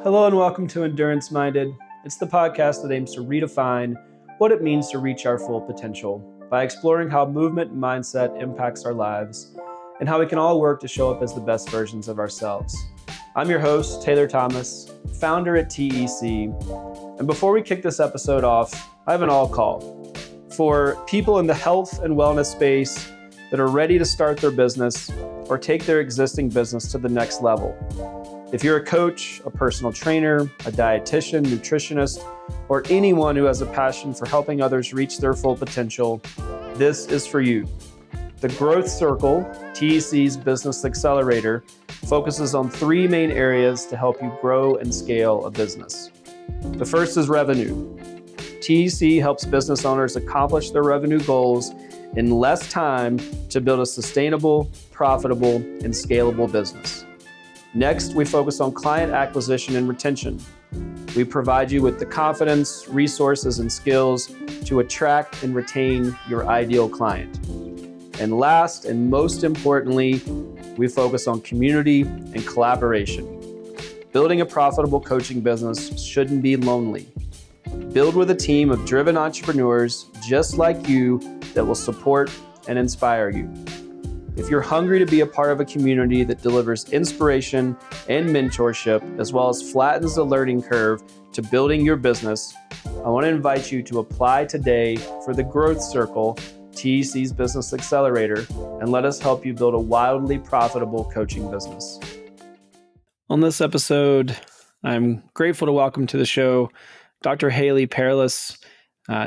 Hello and welcome to Endurance Minded. It's the podcast that aims to redefine what it means to reach our full potential by exploring how movement and mindset impacts our lives and how we can all work to show up as the best versions of ourselves. I'm your host, Taylor Thomas, founder at TEC. And before we kick this episode off, I have an all call for people in the health and wellness space that are ready to start their business or take their existing business to the next level. If you're a coach, a personal trainer, a dietitian, nutritionist, or anyone who has a passion for helping others reach their full potential, this is for you. The Growth Circle, TEC's Business Accelerator, focuses on three main areas to help you grow and scale a business. The first is revenue. TEC helps business owners accomplish their revenue goals in less time to build a sustainable, profitable, and scalable business. Next, we focus on client acquisition and retention. We provide you with the confidence, resources, and skills to attract and retain your ideal client. And last, and most importantly, we focus on community and collaboration. Building a profitable coaching business shouldn't be lonely. Build with a team of driven entrepreneurs just like you that will support and inspire you. If you're hungry to be a part of a community that delivers inspiration and mentorship, as well as flattens the learning curve to building your business, I want to invite you to apply today for the Growth Circle, TEC's Business Accelerator, and let us help you build a wildly profitable coaching business. On this episode, I'm grateful to welcome to the show Dr. Haley Perlus.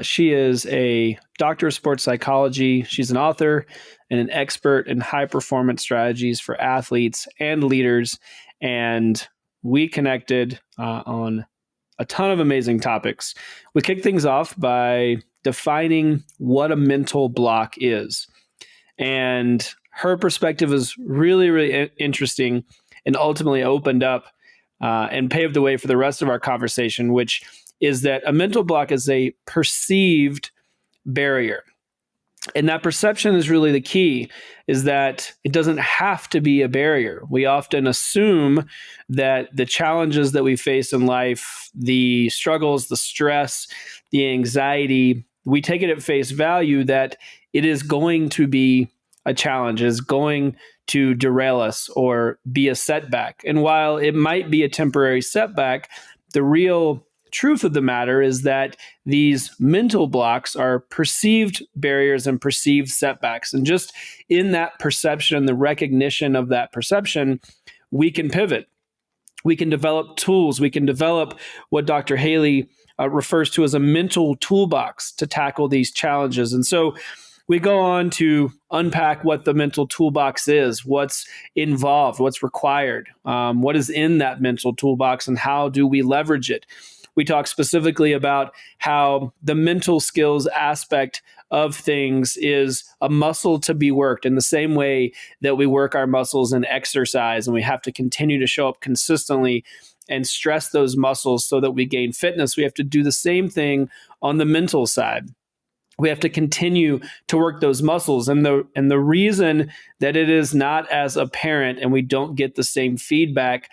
She is a doctor of sports psychology. She's an author and an expert in high-performance strategies for athletes and leaders. And we connected on a ton of amazing topics. We kicked things off by defining what a mental block is. And her perspective is really, really interesting and ultimately opened up and paved the way for the rest of our conversation, which is that a mental block is a perceived barrier. And that perception is really the key, is that it doesn't have to be a barrier. We often assume that the challenges that we face in life, the struggles, the stress, the anxiety, we take it at face value that it is going to be a challenge, is going to derail us or be a setback. And while it might be a temporary setback, the real truth of the matter is that these mental blocks are perceived barriers and perceived setbacks. And just in that perception, the recognition of that perception, we can pivot. We can develop tools. We can develop what Dr. Haley refers to as a mental toolbox to tackle these challenges. And so we go on to unpack what the mental toolbox is, what's involved, what's required, what is in that mental toolbox, and how do we leverage it. We talk specifically about how the mental skills aspect of things is a muscle to be worked in the same way that we work our muscles in exercise, and we have to continue to show up consistently and stress those muscles so that we gain fitness. We have to do the same thing on the mental side. We have to continue to work those muscles. And the reason that it is not as apparent and we don't get the same feedback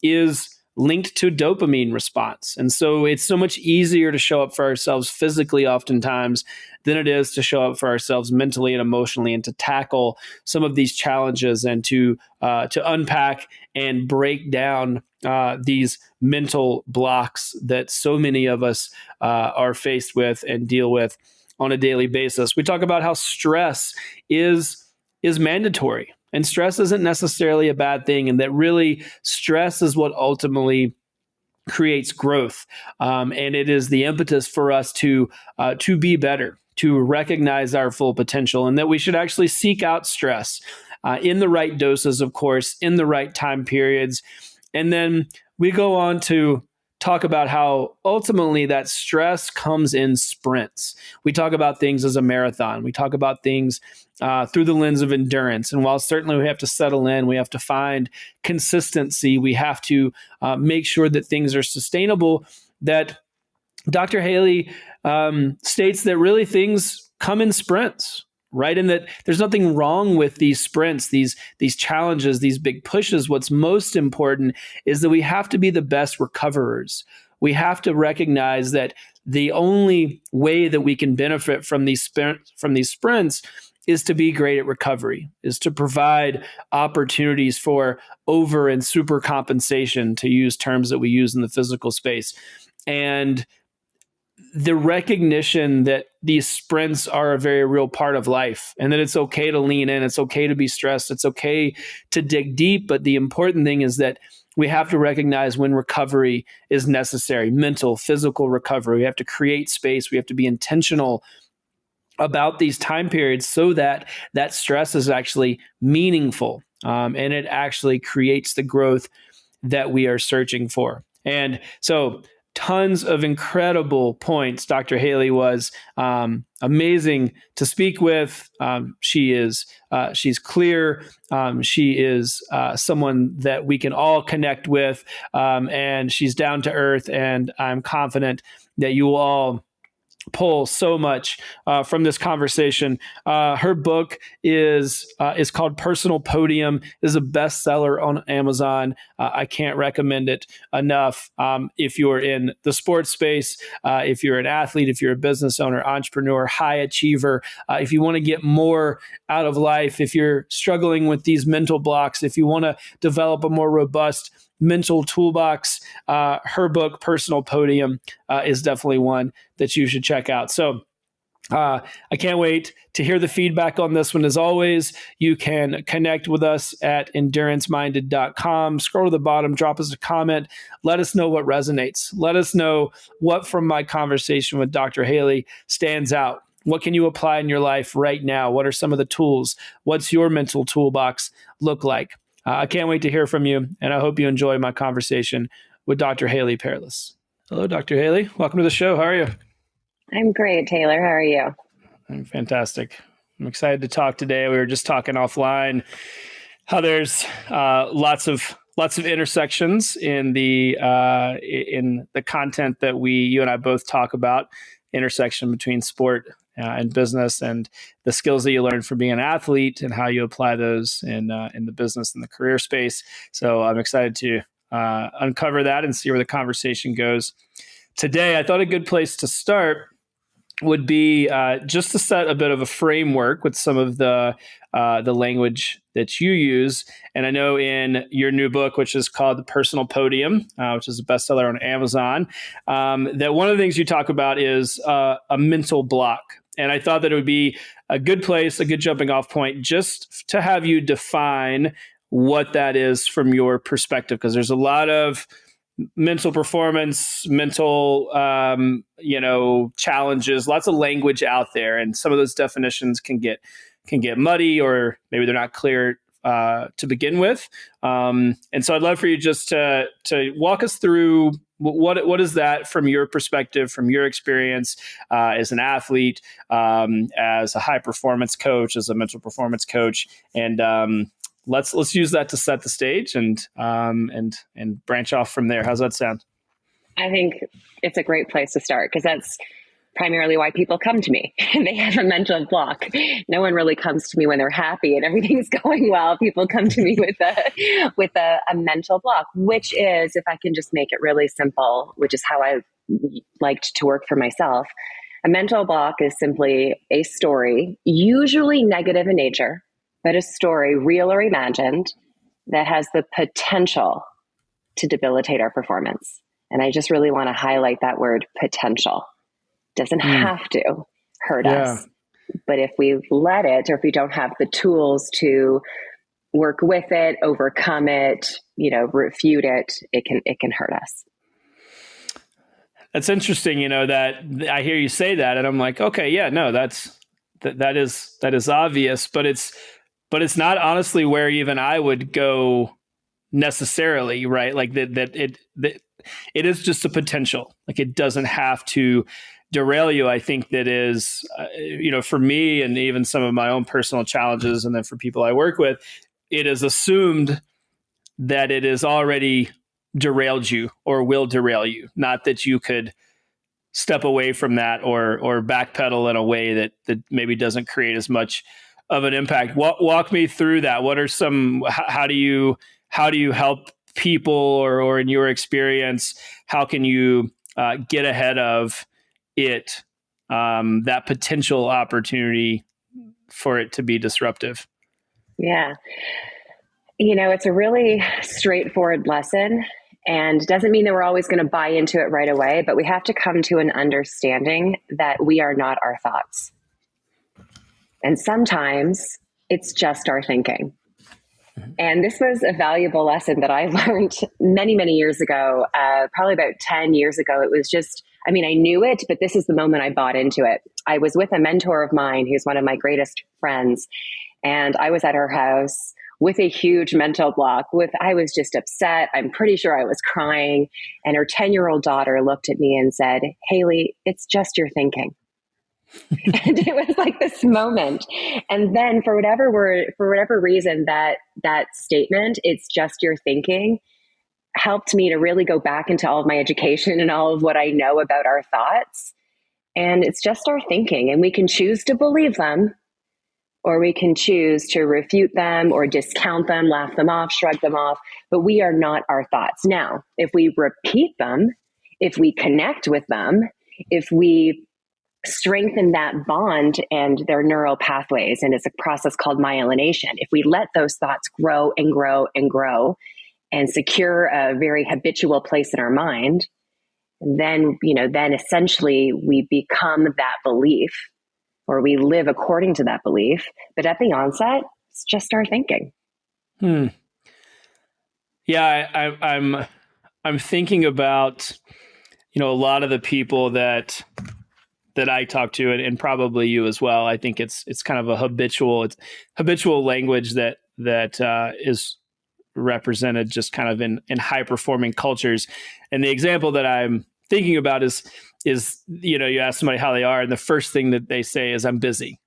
is linked to dopamine response. And so it's so much easier to show up for ourselves physically oftentimes than it is to show up for ourselves mentally and emotionally, and to tackle some of these challenges and to unpack and break down these mental blocks that so many of us are faced with and deal with on a daily basis. We talk about how stress is mandatory. And stress isn't necessarily a bad thing, and that really stress is what ultimately creates growth. And it is the impetus for us to be better, to recognize our full potential, and that we should actually seek out stress in the right doses, of course, in the right time periods. And then we go on to talk about how ultimately that stress comes in sprints. We talk about things as a marathon. We talk about things through the lens of endurance. And while certainly we have to settle in, we have to find consistency, we have to make sure that things are sustainable, that Dr. Haley states that really things come in sprints. right? And that there's nothing wrong with these sprints, these challenges, these big pushes. What's most important is that we have to be the best recoverers. We have to recognize that the only way that we can benefit from these sprints is to be great at recovery, is to provide opportunities for over and super compensation, to use terms that we use in the physical space. And the recognition that these sprints are a very real part of life, and that it's okay to lean in, it's okay to be stressed, it's okay to dig deep. But the important thing is that we have to recognize when recovery is necessary, mental, physical recovery. We have to create space. We have to be intentional about these time periods so that that stress is actually meaningful, and it actually creates the growth that we are searching for. And so tons of incredible points. Dr. Haley was amazing to speak with. She's clear. She is someone that we can all connect with, and she's down to earth. And I'm confident that you will all pull so much from this conversation. Her book is called Personal Podium. It is a bestseller on Amazon. I can't recommend it enough. If you're in the sports space, if you're an athlete, if you're a business owner, entrepreneur, high achiever, if you want to get more out of life, if you're struggling with these mental blocks, if you want to develop a more robust mental toolbox, her book, Personal Podium, is definitely one that you should check out. So I can't wait to hear the feedback on this one. As always, you can connect with us at enduranceminded.com. Scroll to the bottom, drop us a comment. Let us know what resonates. Let us know what from my conversation with Dr. Haley stands out. What can you apply in your life right now? What are some of the tools? What's your mental toolbox look like? I can't wait to hear from you, and I hope you enjoy my conversation with Dr. Haley Perlus. Hello, Dr. Haley. Welcome to the show. How are you? I'm great, Taylor. How are you? I'm fantastic. I'm excited to talk today. We were just talking offline how there's lots of intersections in the content that you and I both talk about. Intersection between sport and business, and the skills that you learn from being an athlete and how you apply those in the business and the career space. So I'm excited to uncover that and see where the conversation goes today. I thought a good place to start would be just to set a bit of a framework with some of the language that you use. And I know in your new book, which is called The Personal Podium, which is a bestseller on Amazon, that one of the things you talk about is a mental block. And I thought that it would be a good place, a good jumping off point, just to have you define what that is from your perspective, because there's a lot of mental performance, mental, challenges, lots of language out there. And some of those definitions can get muddy, or maybe they're not clear to begin with. And so I'd love for you just to walk us through what is that from your perspective, from your experience as an athlete, as a high performance coach, as a mental performance coach, and let's use that to set the stage and branch off from there. How's that sound? I think it's a great place to start, because that's primarily why people come to me. They have a mental block. No one really comes to me when they're happy and everything's going well. People come to me with a mental block, which is, if I can just make it really simple, which is how I liked to work for myself. A mental block is simply a story, usually negative in nature, but a story, real or imagined, that has the potential to debilitate our performance. And I just really want to highlight that word, potential. Doesn't have to hurt us. But if we let it, or if we don't have the tools to work with it, overcome it, refute it, it can hurt us. That's interesting, that I hear you say that, and I'm like, okay, yeah, no, that is obvious, but it's not honestly where even I would go necessarily, right? Like that it is just a potential. Like, it doesn't have to derail you. I think that is, for me, and even some of my own personal challenges, and then for people I work with, it is assumed that it has already derailed you or will derail you. Not that you could step away from that or backpedal in a way that maybe doesn't create as much of an impact. Walk me through that. What are how do you help people, or in your experience, how can you get ahead of it, that potential opportunity for it to be disruptive? Yeah. It's a really straightforward lesson, and doesn't mean that we're always going to buy into it right away, but we have to come to an understanding that we are not our thoughts. And sometimes it's just our thinking. And this was a valuable lesson that I learned many, many years ago, probably about 10 years ago. It was just, I knew it, but this is the moment I bought into it. I was with a mentor of mine who's one of my greatest friends, and I was at her house with a huge mental block. I was just upset. I'm pretty sure I was crying. And her 10-year-old daughter looked at me and said, "Haley, it's just your thinking." And it was like this moment. And then for whatever reason, that statement, "it's just your thinking," helped me to really go back into all of my education and all of what I know about our thoughts. And it's just our thinking, and we can choose to believe them, or we can choose to refute them or discount them, laugh them off, shrug them off, but we are not our thoughts. Now, if we repeat them, if we connect with them, if we strengthen that bond and their neural pathways, and it's a process called myelination, if we let those thoughts grow and grow and grow and secure a very habitual place in our mind, then essentially we become that belief, or we live according to that belief. But at the onset, it's just our thinking. Yeah, I'm thinking about, a lot of the people that I talk to, and probably you as well. I think it's kind of a habitual language that is represented just kind of in high performing cultures. And the example that I'm thinking about is you ask somebody how they are, and the first thing that they say is, "I'm busy."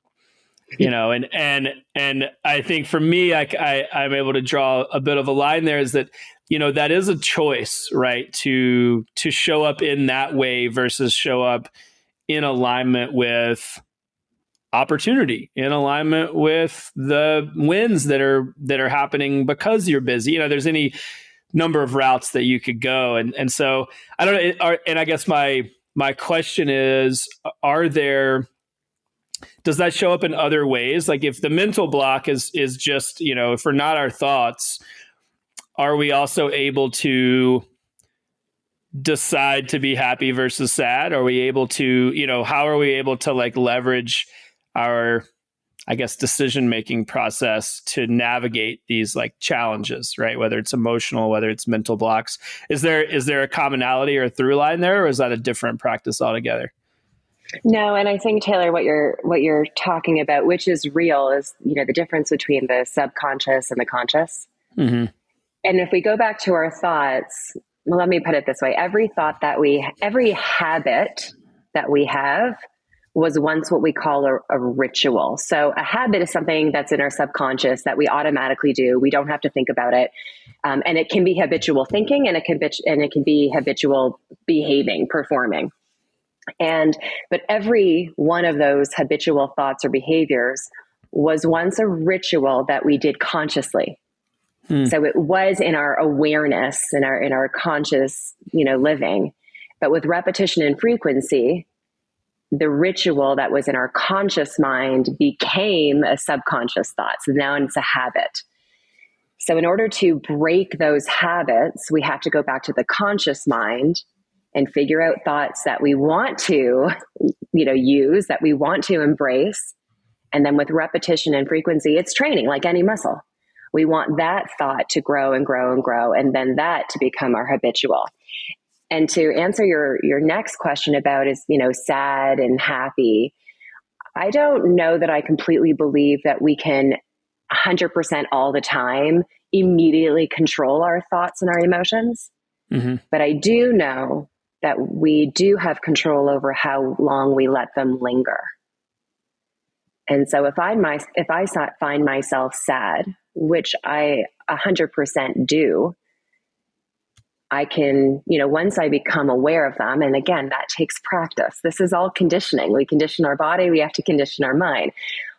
And I think for me, I'm able to draw a bit of a line there, is that that is a choice, right? To show up in that way versus show up in alignment with opportunity, in alignment with the wins that are happening because you're busy. There's any number of routes that you could go. And so I don't know. And I guess my question is, does that show up in other ways? Like, if the mental block is just, if we're not our thoughts, are we also able to decide to be happy versus sad? Are we able to, how are we able to leverage our, I guess, decision-making process to navigate these challenges, right? Whether it's emotional, whether it's mental blocks. Is there a commonality or a through line there, or is that a different practice altogether? No, and I think, Taylor, what you're talking about, which is real, is the difference between the subconscious and the conscious. Mm-hmm. And if we go back to our thoughts, well, let me put it this way: every habit that we have was once what we call a ritual. So a habit is something that's in our subconscious that we automatically do. We don't have to think about it, and it can be habitual thinking, and it can be habitual behaving, performing. But every one of those habitual thoughts or behaviors was once a ritual that we did consciously. So it was in our awareness, in our conscious, living. But with repetition and frequency, the ritual that was in our conscious mind became a subconscious thought. So now it's a habit. So in order to break those habits, we have to go back to the conscious mind and figure out thoughts that we want to, use, that we want to embrace. And then with repetition and frequency, it's training like any muscle. We want that thought to grow and grow and grow, and then that to become our habitual. And to answer your next question about is, sad and happy, I don't know that I completely believe that we can 100% all the time immediately control our thoughts and our emotions. Mm-hmm. But I do know that we do have control over how long we let them linger. And so if I find myself sad, which I 100% do, I can, once I become aware of them, and again, that takes practice. This is all conditioning. We condition our body, we have to condition our mind.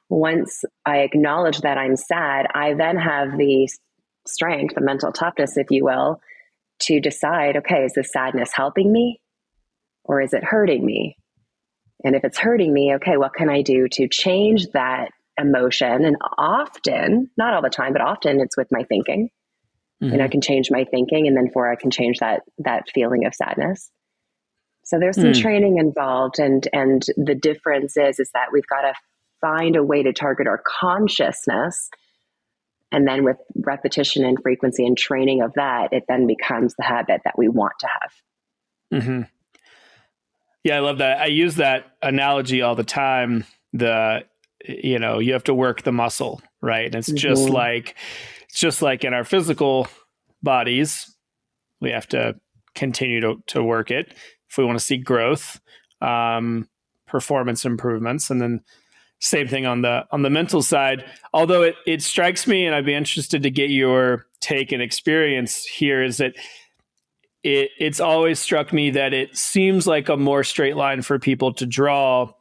Once I acknowledge that I'm sad, I then have the strength, the mental toughness, if you will, to decide, okay, is this sadness helping me or is it hurting me? And if it's hurting me, okay, what can I do to change that emotion? And often, not all the time, but often it's with my thinking. And I can change my thinking, and then I can change that feeling of sadness. So there's some training involved, and the difference is that we've got to find a way to target our consciousness, and then with repetition and frequency and training of that, it then becomes the habit that we want to have. Mm-hmm. Yeah, I love that. I use that analogy all the time. You have to work the muscle, right? And it's just like in our physical bodies, we have to continue to work it if we want to see growth, performance improvements, and then same thing on the mental side. Although it strikes me, and I'd be interested to get your take and experience here, is that it's always struck me that it seems like a more straight line for people to draw.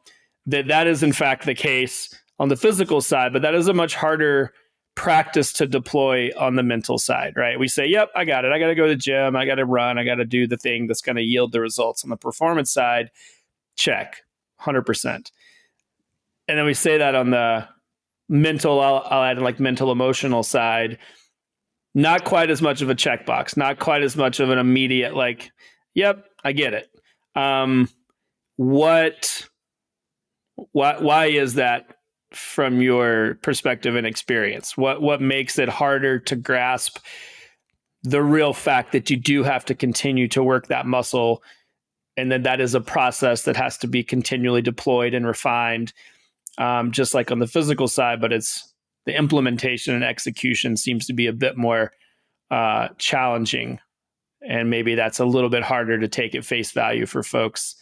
That is in fact the case on the physical side, but that is a much harder practice to deploy on the mental side, right? We say, yep, I got it. I got to go to the gym. I got to run. I got to do the thing that's going to yield the results. On the performance side, check, 100%. And then we say that on the mental, I'll add like mental emotional side, not quite as much of a checkbox, not quite as much of an immediate like, yep, I get it. Why is that from your perspective and experience? What makes it harder to grasp the real fact that you do have to continue to work that muscle, and then that is a process that has to be continually deployed and refined, just like on the physical side, but it's the implementation and execution seems to be a bit more challenging, and maybe that's a little bit harder to take at face value for folks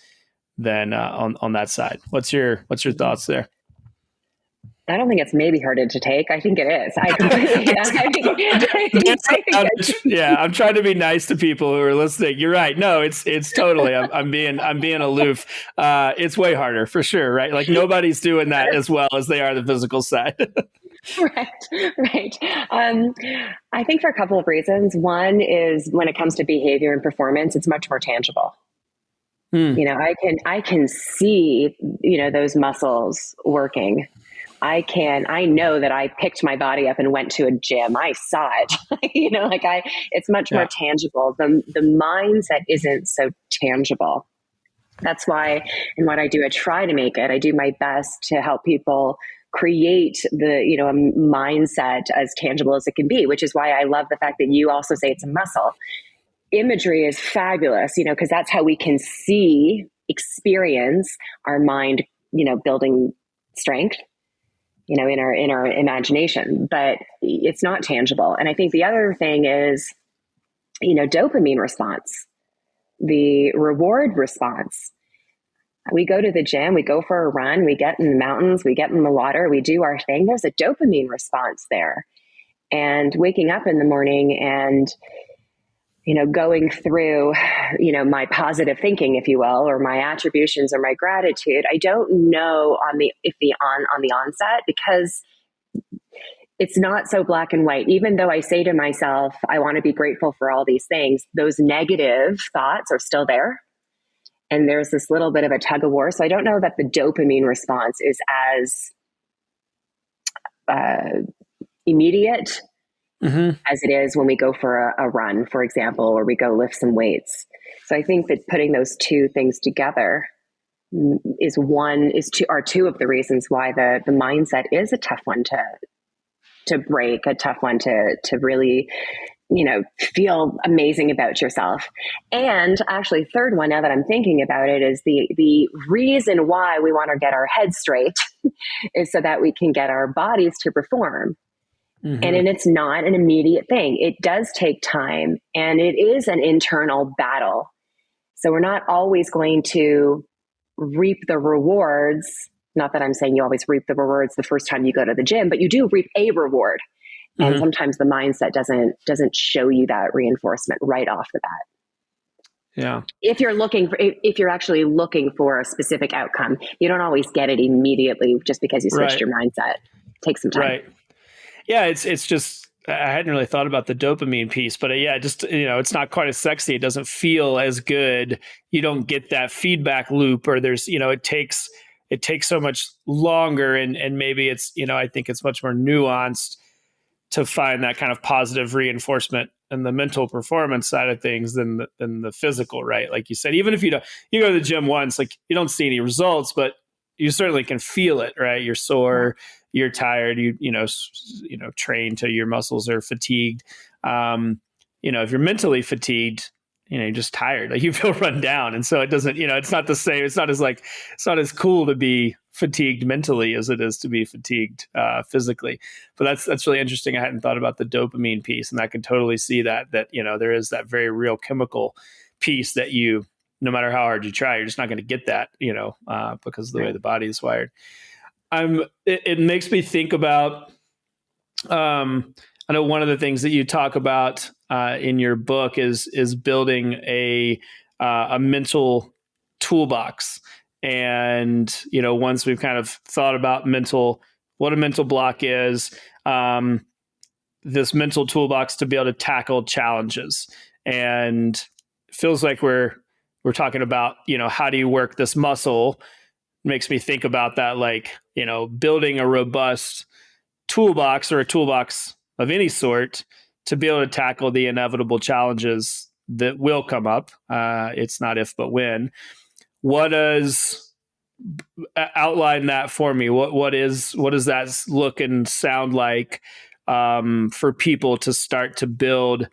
than on that side. What's your thoughts there? I don't think it's maybe harder to take. I think it is. I'm trying to be nice to people who are listening. You're right. No, it's totally. I'm being aloof. It's way harder for sure, right? Like nobody's doing that as well as they are the physical side. Right. I think for a couple of reasons. One is when it comes to behavior and performance, it's much more tangible. I can see, those muscles working. I know that I picked my body up and went to a gym. I saw it, it's much more tangible. The mindset isn't so tangible. That's why, in what I do, I try to make it. I do my best to help people create a mindset as tangible as it can be, which is why I love the fact that you also say it's a muscle. Imagery is fabulous, because that's how we can experience our mind, building strength, in our imagination, but it's not tangible. And I think the other thing is, dopamine response, the reward response. We go to the gym, we go for a run, we get in the mountains, we get in the water, we do our thing. There's a dopamine response there. And waking up in the morning and, going through, my positive thinking, if you will, or my attributions or my gratitude, I don't know on the onset, because it's not so black and white. Even though I say to myself, I want to be grateful for all these things, those negative thoughts are still there. And there's this little bit of a tug of war. So I don't know that the dopamine response is as immediate as it is when we go for a run, for example, or we go lift some weights. So I think that putting those two things together are two of the reasons why the mindset is a tough one to break, a tough one to really, feel amazing about yourself. And actually, third one, now that I'm thinking about it, is the reason why we want to get our head straight is so that we can get our bodies to perform. And it's not an immediate thing. It does take time, and it is an internal battle. So we're not always going to reap the rewards. Not that I'm saying you always reap the rewards the first time you go to the gym, but you do reap a reward. And sometimes the mindset doesn't show you that reinforcement right off the bat. Yeah. If you're actually looking for a specific outcome, you don't always get it immediately just because you switched Right. your mindset. It takes some time. Right. Yeah. It's just, I hadn't really thought about the dopamine piece, but yeah, just, it's not quite as sexy. It doesn't feel as good. You don't get that feedback loop, or there's, it takes so much longer, and maybe it's, I think it's much more nuanced to find that kind of positive reinforcement and the mental performance side of things than the physical, right? Like you said, even if you go to the gym once, like you don't see any results, but you certainly can feel it, right? You're sore, you're tired, train till your muscles are fatigued. If you're mentally fatigued, you're just tired, like you feel run down. And so it doesn't, it's not the same. It's not as cool to be fatigued mentally as it is to be fatigued physically. But that's really interesting. I hadn't thought about the dopamine piece, and I can totally see that there is that very real chemical piece that no matter how hard you try, you're just not going to get that, because of the way the body is wired. It makes me think about, I know one of the things that you talk about in your book is building a mental toolbox. And, once we've kind of thought about what a mental block is, this mental toolbox to be able to tackle challenges. And it feels like we're talking about, how do you work this muscle? Makes me think about that, like, building a robust toolbox, or a toolbox of any sort, to be able to tackle the inevitable challenges that will come up. It's not if, but when. What does outline that for me? What does that look and sound like for people to start to build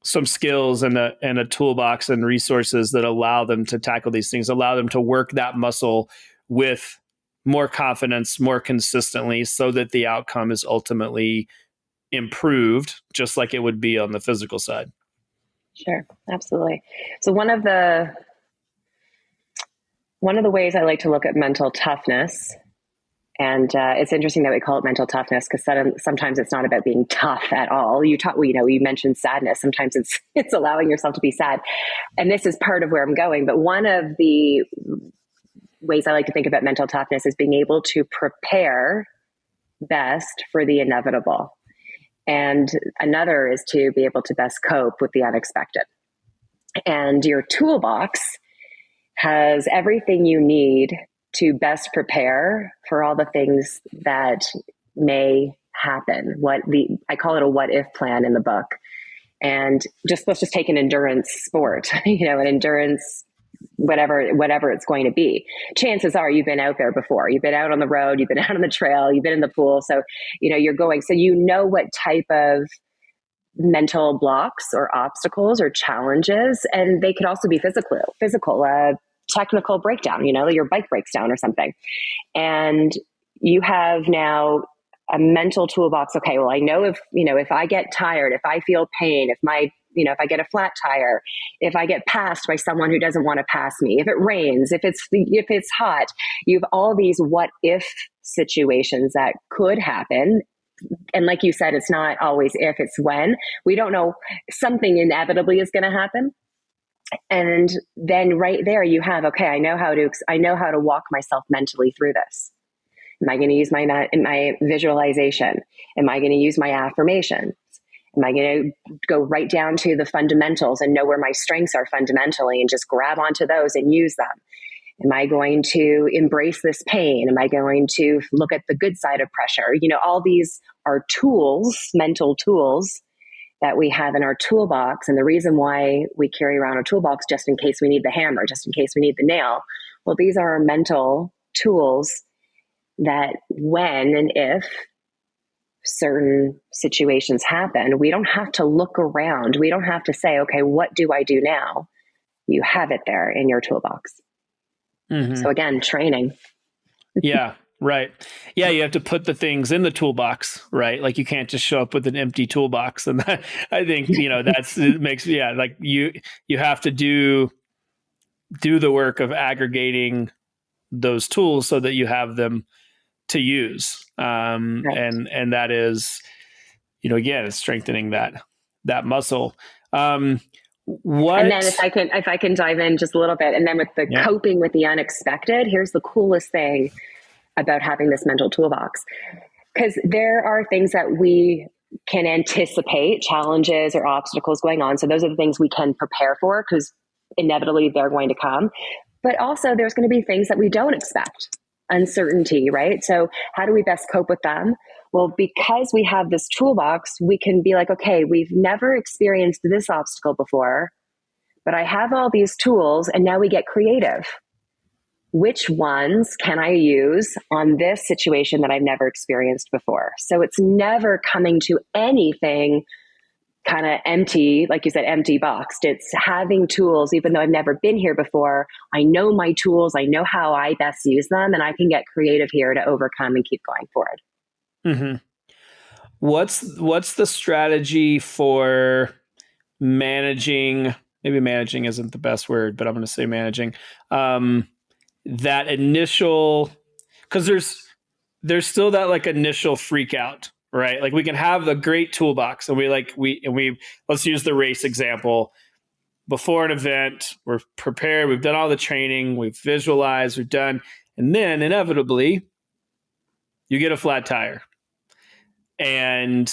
some skills and a toolbox and resources that allow them to tackle these things, allow them to work that muscle with more confidence, more consistently, so that the outcome is ultimately improved, just like it would be on the physical side? Sure, absolutely. So one of the ways I like to look at mental toughness, and it's interesting that we call it mental toughness, because sometimes it's not about being tough at all. You mentioned sadness. Sometimes it's allowing yourself to be sad, and this is part of where I'm going. But one of the ways I like to think about mental toughness is being able to prepare best for the inevitable. And another is to be able to best cope with the unexpected. And your toolbox has everything you need to best prepare for all the things that may happen. I call it a what if plan in the book. And let's just take an endurance sport, an endurance, whatever it's going to be. Chances are you've been out there before. You've been out on the road, you've been out on the trail, you've been in the pool. So, you're going, so what type of mental blocks or obstacles or challenges, and they could also be physical, technical breakdown, your bike breaks down or something. And you have now a mental toolbox. Okay, well, I know if I get tired, if I feel pain, if I get a flat tire, if I get passed by someone who doesn't want to pass me, if it rains, if it's hot, you have all these what if situations that could happen. And like you said, it's not always if, it's when. We don't know, something inevitably is going to happen. And then right there you have, okay, I know how to walk myself mentally through this. Am I going to use my visualization? Am I going to use my affirmations? Am I going to go right down to the fundamentals and know where my strengths are fundamentally and just grab onto those and use them? Am I going to embrace this pain? Am I going to look at the good side of pressure? All these are tools, mental tools that we have in our toolbox. And the reason why we carry around a toolbox, just in case we need the hammer, just in case we need the nail. Well, these are our mental tools that when and if certain situations happen, we don't have to look around. We don't have to say, okay, what do I do now? You have it there in your toolbox. Mm-hmm. So again, training. Yeah, right. Yeah, you have to put the things in the toolbox, right? Like you can't just show up with an empty toolbox. And that, I think, it makes, like you have to do the work of aggregating those tools so that you have them to use. Right. And that is, again, it's strengthening that muscle. And then What? if I can dive in just a little bit, and then with the Yeah. coping with the unexpected, here's the coolest thing about having this mental toolbox. Because there are things that we can anticipate, challenges or obstacles going on. So those are the things we can prepare for, because inevitably they're going to come. But also there's going to be things that we don't expect, uncertainty, right? So how do we best cope with them? Well, because we have this toolbox, we can be like, okay, we've never experienced this obstacle before, but I have all these tools, and now we get creative. Which ones can I use on this situation that I've never experienced before? So it's never coming to anything kind of empty, like you said, empty boxed. It's having tools, even though I've never been here before. I know my tools, I know how I best use them, and I can get creative here to overcome and keep going forward. Mm-hmm. What's the strategy for managing? Maybe managing isn't the best word, but I'm going to say managing that initial, because there's still that like initial freak out, right? Like we can have the great toolbox, and we let's use the race example. Before an event, we're prepared, we've done all the training, we've visualized, we've done, and then inevitably you get a flat tire. And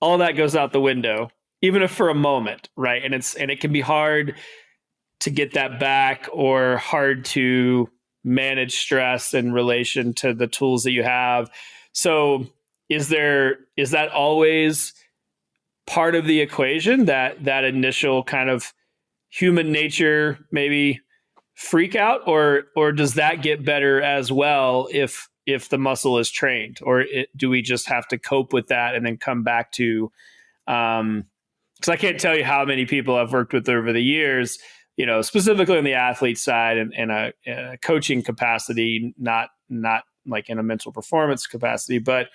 all that goes out the window, even if for a moment, right? And it can be hard to get that back, or hard to manage stress in relation to the tools that you have. So is that always part of the equation, that initial kind of human nature maybe freak out, or does that get better as well if the muscle is trained, or do we just have to cope with that and then come back to because I can't tell you how many people I've worked with over the years, specifically on the athlete side and in a coaching capacity, not like in a mental performance capacity, but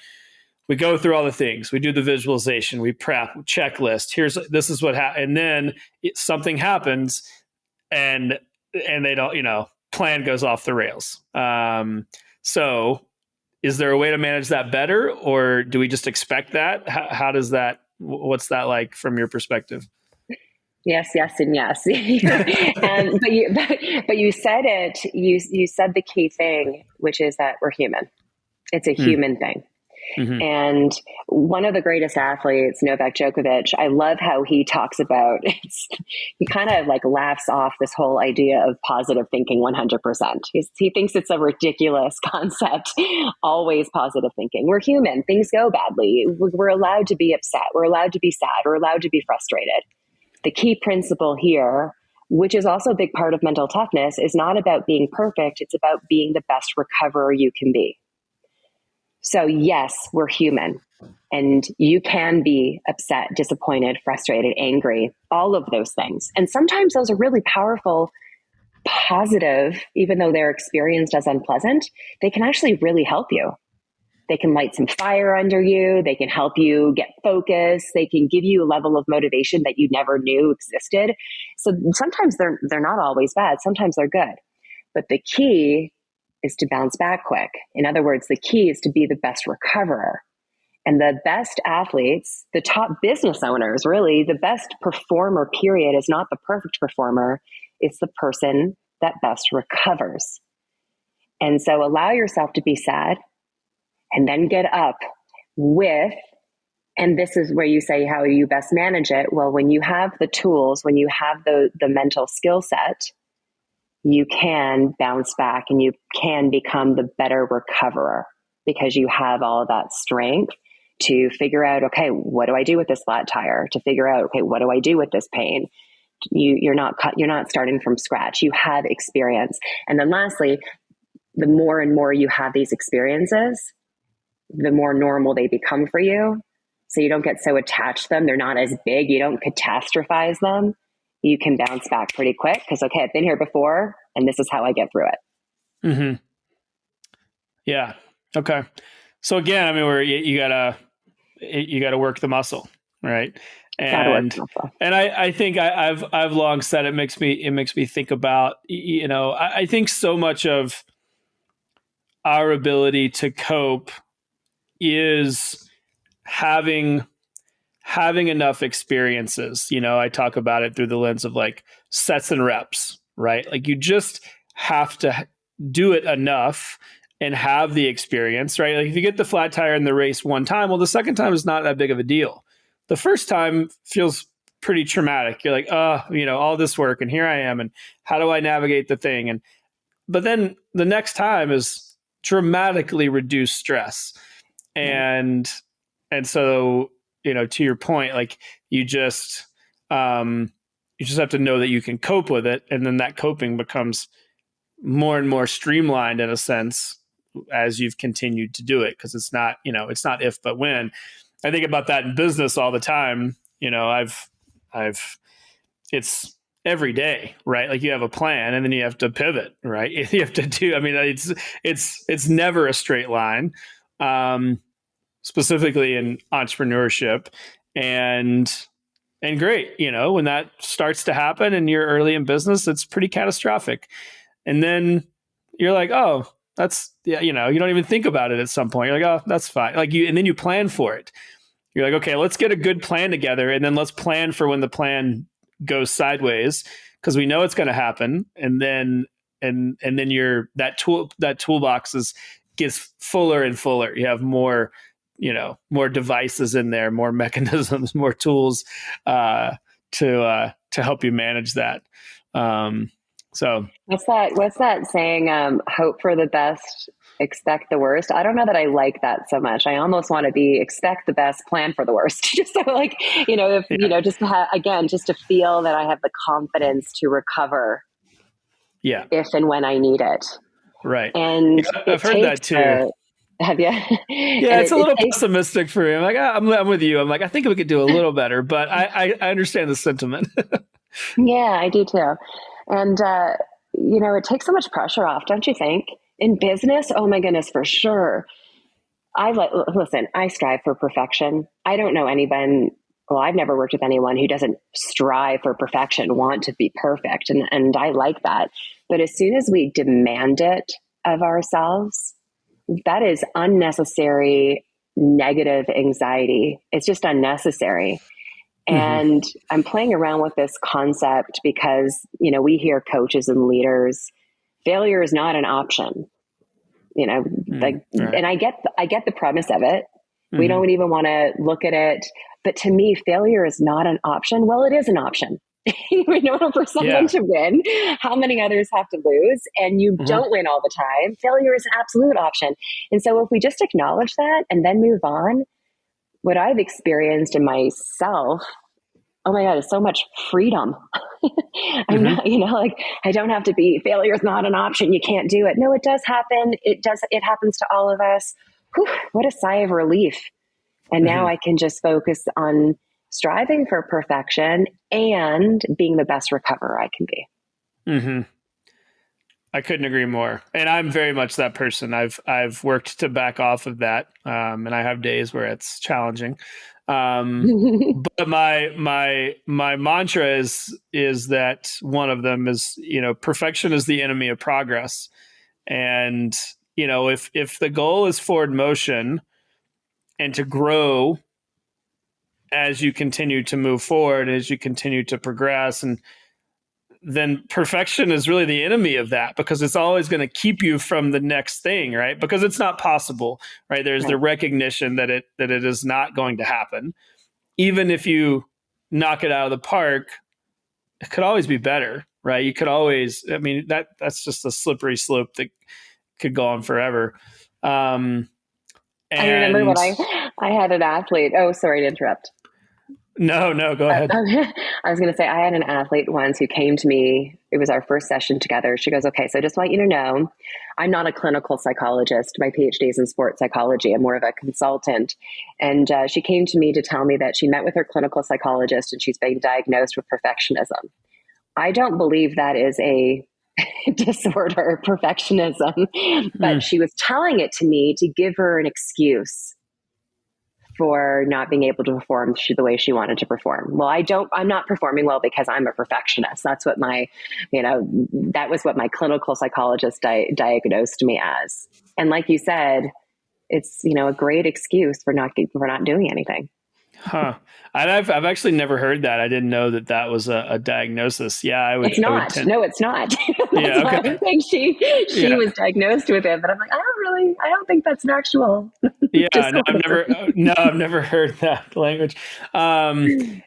we go through all the things. We do the visualization, we prep, checklist. This is what happens, and then something happens, and they don't, plan goes off the rails. So, is there a way to manage that better, or do we just expect that? How does that? What's that like from your perspective? Yes, yes, and yes. But you said it. You said the key thing, which is that we're human. It's a human thing. Mm-hmm. And one of the greatest athletes, Novak Djokovic, I love how he talks about he kind of like laughs off this whole idea of positive thinking 100%. He thinks it's a ridiculous concept, always positive thinking. We're human. Things go badly. We're allowed to be upset. We're allowed to be sad. We're allowed to be frustrated. The key principle here, which is also a big part of mental toughness, is not about being perfect. It's about being the best recoverer you can be. So yes, we're human, and you can be upset, disappointed, frustrated, angry, all of those things. And sometimes those are really powerful, positive, even though they're experienced as unpleasant, they can actually really help you. They can light some fire under you. They can help you get focused. They can give you a level of motivation that you never knew existed. So sometimes they're not always bad. Sometimes they're good. But the key is to bounce back quick. In other words, the key is to be the best recoverer. And the best athletes, the top business owners, really, the best performer, period, is not the perfect performer. It's the person that best recovers. And so allow yourself to be sad and then get up with, and this is where you say how you best manage it. Well, when you have the tools, when you have the mental skill set, you can bounce back and you can become the better recoverer, because you have all of that strength to figure out, okay, what do I do with this flat tire? To figure out, okay, what do I do with this pain? You're not starting from scratch. You have experience. And then lastly, the more and more you have these experiences, the more normal they become for you. So you don't get so attached to them. They're not as big. You don't catastrophize them. You can bounce back pretty quick because, okay, I've been here before and this is how I get through it. Mm-hmm. Yeah. Okay. So again, I mean, you gotta work the muscle, right? And I think I've long said it makes me think about, I think so much of our ability to cope is having having enough experiences. I talk about it through the lens of like sets and reps, right? Like you just have to do it enough and have the experience, right? Like if you get the flat tire in the race one time, well, the second time is not that big of a deal. The first time feels pretty traumatic. You're like, all this work and here I am, and how do I navigate the thing? But then the next time is dramatically reduced stress. And so, to your point, like you just have to know that you can cope with it. And then that coping becomes more and more streamlined in a sense as you've continued to do it. Cause it's not if, but when. I think about that in business all the time. It's every day, right? Like you have a plan and then you have to pivot, right? You have to do, it's never a straight line, specifically in entrepreneurship. And great, when that starts to happen and you're early in business, it's pretty catastrophic. And then you're like, oh, that's, you don't even think about it at some point. You're like, oh, that's fine. And then you plan for it. You're like, okay, let's get a good plan together. And then let's plan for when the plan goes sideways, because we know it's going to happen. And then that toolbox gets fuller and fuller. You have more devices in there, more mechanisms, more tools to help you manage that. So what's that saying? Hope for the best, expect the worst. I don't know that I like that so much. I almost want to be expect the best, plan for the worst. Just so just to have, again, just to feel that I have the confidence to recover. Yeah. If and when I need it. Right. And I've heard that too. Have you? Yeah, it's a little pessimistic for me. I'm like, I'm with you. I'm like, I think we could do a little better, but I understand the sentiment. Yeah, I do too. And, it takes so much pressure off, don't you think? In business, oh my goodness, for sure. Listen, I strive for perfection. I don't know anyone, I've never worked with anyone who doesn't strive for perfection, want to be perfect. And I like that. But as soon as we demand it of ourselves, that is unnecessary negative anxiety. It's just unnecessary. And I'm playing around with this concept because, we hear coaches and leaders, failure is not an option, right. And I get the premise of it. We don't even want to look at it. But to me, failure is not an option. Well, it is an option. In order for someone to win, how many others have to lose? And you don't win all the time. Failure is an absolute option. And so if we just acknowledge that and then move on, what I've experienced in myself, oh my God, is so much freedom. I'm not, I don't have to be, failure is not an option. You can't do it. No, it does happen. It happens to all of us. Whew, what a sigh of relief. And now I can just focus on striving for perfection and being the best recoverer I can be. I couldn't agree more. And I'm very much that person. I've worked to back off of that. And I have days where it's challenging. But my mantra is that one of them is, perfection is the enemy of progress. And, if the goal is forward motion and to grow as you continue to move forward, as you continue to progress, and then perfection is really the enemy of that, because it's always going to keep you from the next thing, right? Because it's not possible, right? There's the recognition that it is not going to happen. Even if you knock it out of the park, it could always be better, right? You could always, that's just a slippery slope that could go on forever. I remember when I had an athlete. Oh, sorry to interrupt. No, go ahead. I was going to say, I had an athlete once who came to me. It was our first session together. She goes, okay, so just want you to know, I'm not a clinical psychologist. My PhD is in sports psychology. I'm more of a consultant. And she came to me to tell me that she met with her clinical psychologist and she's being diagnosed with perfectionism. I don't believe that is a disorder, perfectionism, but she was telling it to me to give her an excuse for not being able to perform the way she wanted to perform. Well, I'm not performing well because I'm a perfectionist. That's what that was what my clinical psychologist diagnosed me as. And like you said, it's, a great excuse for not doing anything. Huh. And I've actually never heard that. I didn't know that that was a diagnosis. Yeah, It's I would not. tend. No, it's not. That's Yeah. why Okay. I'm saying she Yeah. was diagnosed with it, but I'm like, I don't think that's an actual Yeah. No, disorder. I've never heard that language. Yeah.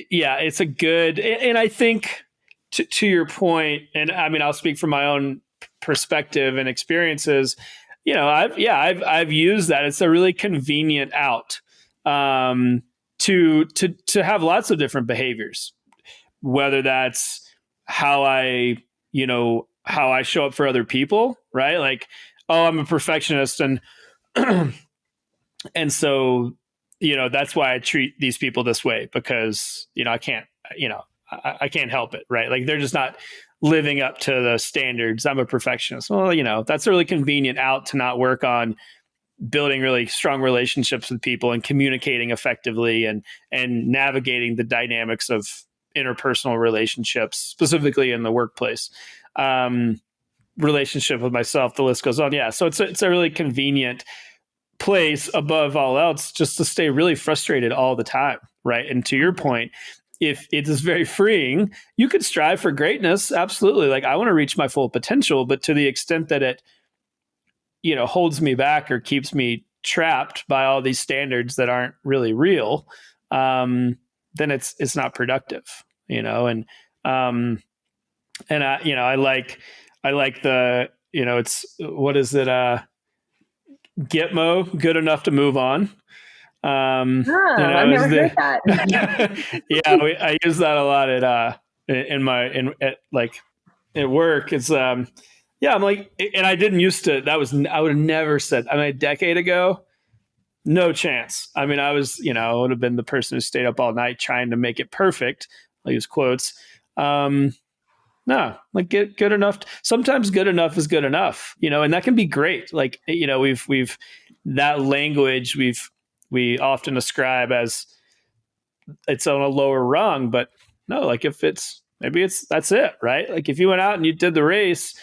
Yeah. It's a good, and I think to your point, and I mean, I'll speak from my own perspective and experiences. I've used that. It's a really convenient out, to have lots of different behaviors, whether that's how how I show up for other people, right? Like, oh, I'm a perfectionist, and so, that's why I treat these people this way, because, I can't, I can't help it, right? Like, they're just not living up to the standards. I'm a perfectionist. Well, that's a really convenient out to not work on building really strong relationships with people and communicating effectively, and navigating the dynamics of interpersonal relationships, specifically in the workplace. Relationship with myself, the list goes on. Yeah. So it's a really convenient place, above all else, just to stay really frustrated all the time. Right. And to your point, if it is very freeing, you could strive for greatness. Absolutely. Like, I want to reach my full potential, but to the extent that it, holds me back or keeps me trapped by all these standards that aren't really real, then it's not productive, um, and I like the, it's, what is it? Gitmo, good enough to move on. Oh, I've Is never heard the, that. yeah, I use that a lot at work. It's, yeah, I'm like, and I didn't used to, I would have never said, I mean, a decade ago, no chance. I mean, I would have been the person who stayed up all night trying to make it perfect. I'll use quotes. No, like, get good enough. Sometimes good enough is good enough, and that can be great. Like, we've that language we often ascribe as it's on a lower rung, but no, like, if that's it, right? Like, if you went out and you did the race,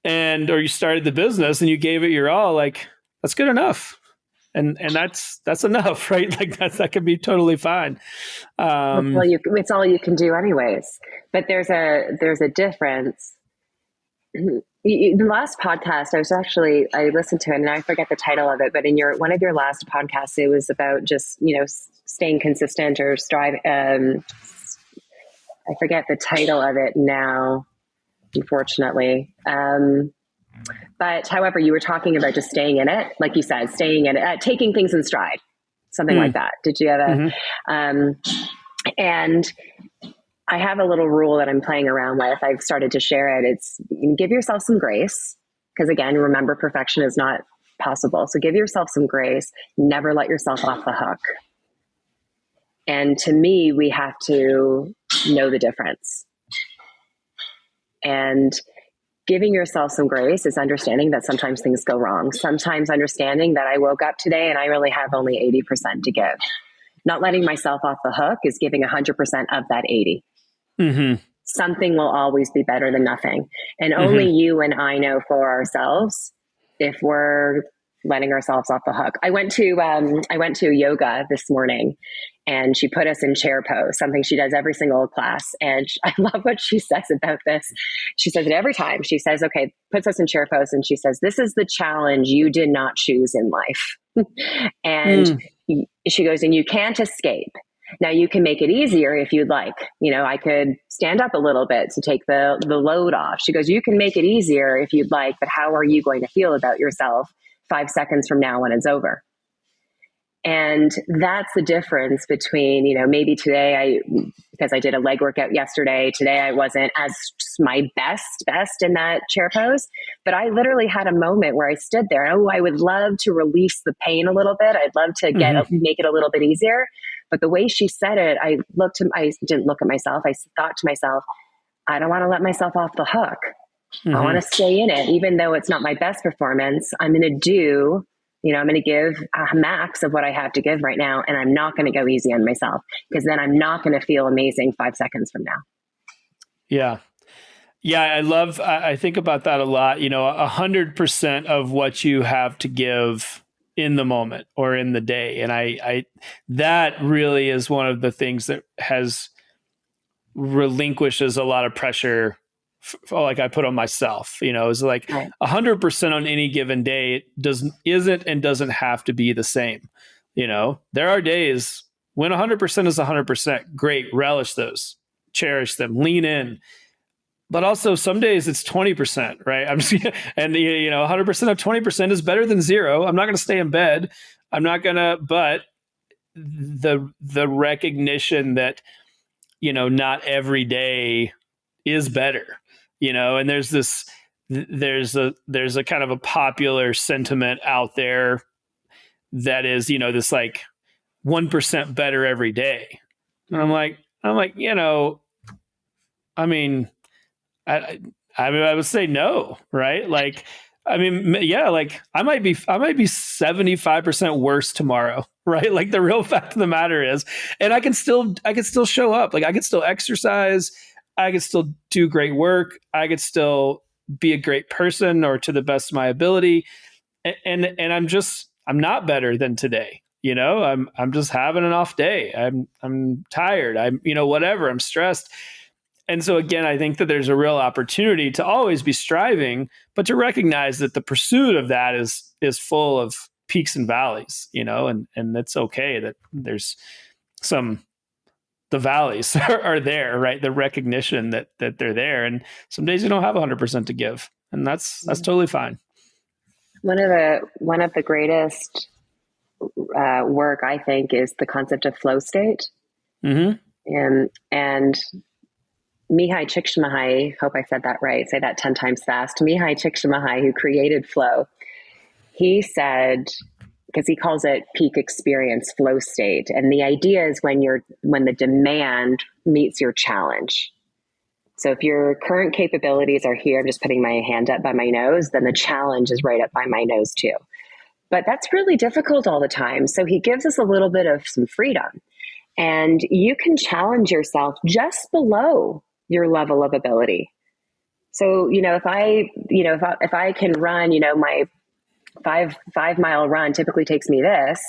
or you started the business and you gave it your all, like, that's good enough. And that's enough, right? Like, that could be totally fine. It's all you can do anyways. But there's a difference. The last podcast I listened to it, and I forget the title of it, but in one of your last podcasts, it was about just, staying consistent or strive. I forget the title of it now, unfortunately. But however, you were talking about just staying in it, like you said, staying in it, taking things in stride, something like that. Did you have and I have a little rule that I'm playing around with. I've started to share it. It's, give yourself some grace, because again, remember, perfection is not possible. So give yourself some grace. Never let yourself off the hook. And to me, we have to know the difference. And giving yourself some grace is understanding that sometimes things go wrong. Sometimes understanding that I woke up today and I really have only 80% to give. Not letting myself off the hook is giving 100% of that 80. Mm-hmm. Something will always be better than nothing. And only you and I know for ourselves if we're letting ourselves off the hook. I went to yoga this morning, and she put us in chair pose, something she does every single class. And I love what she says about this. She says it every time. She says, okay, puts us in chair pose. And she says, this is the challenge you did not choose in life. And she goes, and you can't escape. Now you can make it easier if you'd like. I could stand up a little bit to take the load off. She goes, you can make it easier if you'd like, but how are you going to feel about yourself 5 seconds from now when it's over? And that's the difference between, maybe today because I did a leg workout yesterday, today I wasn't as my best in that chair pose, but I literally had a moment where I stood there. I would love to release the pain a little bit. I'd love to make it a little bit easier. But the way she said it, I didn't look at myself. I thought to myself, I don't want to let myself off the hook. I want to stay in it. Even though it's not my best performance, I'm going to give a max of what I have to give right now. And I'm not going to go easy on myself, because then I'm not going to feel amazing 5 seconds from now. Yeah. Yeah. I think about that a lot. 100% of what you have to give in the moment or in the day. And I that really is one of the things that has relinquishes a lot of pressure, like I put on myself. Is like Right. 100% on any given day doesn't have to be the same. There are days when 100% is 100%. Great, relish those, cherish them, lean in. But also some days it's 20%, right? I'm just, and 100% of 20% is better than zero. I'm not going to stay in bed. But the recognition that, not every day is better, and there's a kind of a popular sentiment out there that is, this like 1% better every day. And I'm like, I mean, I would say no, right? Like, yeah, like I might be 75% worse tomorrow, right? Like the real fact of the matter is, and I can still show up. Like I can still exercise, I could still do great work, I could still be a great person or to the best of my ability. And I'm not better than today. I'm just having an off day. I'm tired. I'm, whatever, I'm stressed. And so again, I think that there's a real opportunity to always be striving, but to recognize that the pursuit of that is full of peaks and valleys, and that's okay that there's the valleys are there, right? The recognition that they're there. And some days you don't have 100% to give, and that's totally fine. One of the greatest work, I think, is the concept of flow state. Mm-hmm. And Mihai Csikszentmihalyi, hope I said that right, say that 10 times fast. Mihai Csikszentmihalyi, who created flow, he said, because he calls it peak experience flow state. And the idea is when the demand meets your challenge. So if your current capabilities are here, I'm just putting my hand up by my nose, then the challenge is right up by my nose too. But that's really difficult all the time. So he gives us a little bit of some freedom. And you can challenge yourself just below your level of ability. So, if I can run, my 5-mile run typically takes me this,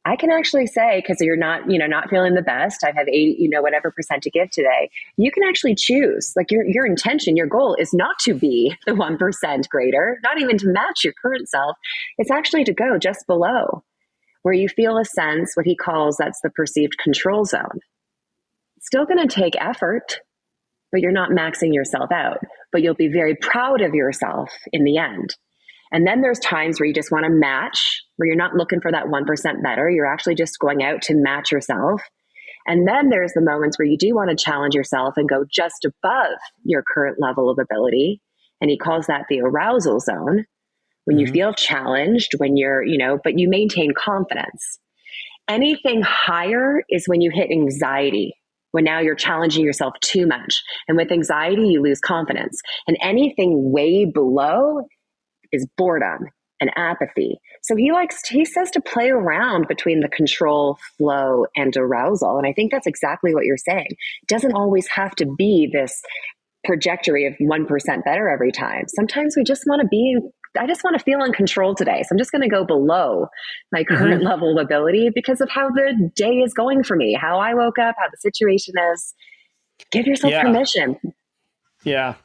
I can actually say, because you're not feeling the best, I have 80, whatever percent to give today. You can actually choose, like your intention, your goal is not to be the 1% greater, not even to match your current self. It's actually to go just below where you feel a sense, what he calls, that's the perceived control zone. It's still going to take effort, but you're not maxing yourself out, but you'll be very proud of yourself in the end. And then there's times where you just want to match, where you're not looking for that 1% better. You're actually just going out to match yourself. And then there's the moments where you do want to challenge yourself and go just above your current level of ability. And he calls that the arousal zone. When you feel challenged, when you're, but you maintain confidence. Anything higher is when you hit anxiety, when now you're challenging yourself too much. And with anxiety, you lose confidence. And anything way below is boredom and apathy. So he says to play around between the control, flow, and arousal. And I think that's exactly what you're saying. It doesn't always have to be this trajectory of 1% better every time. Sometimes we just want to I just want to feel in control today. So I'm just going to go below my current level of ability because of how the day is going for me, how I woke up, how the situation is. Give yourself permission. Yeah,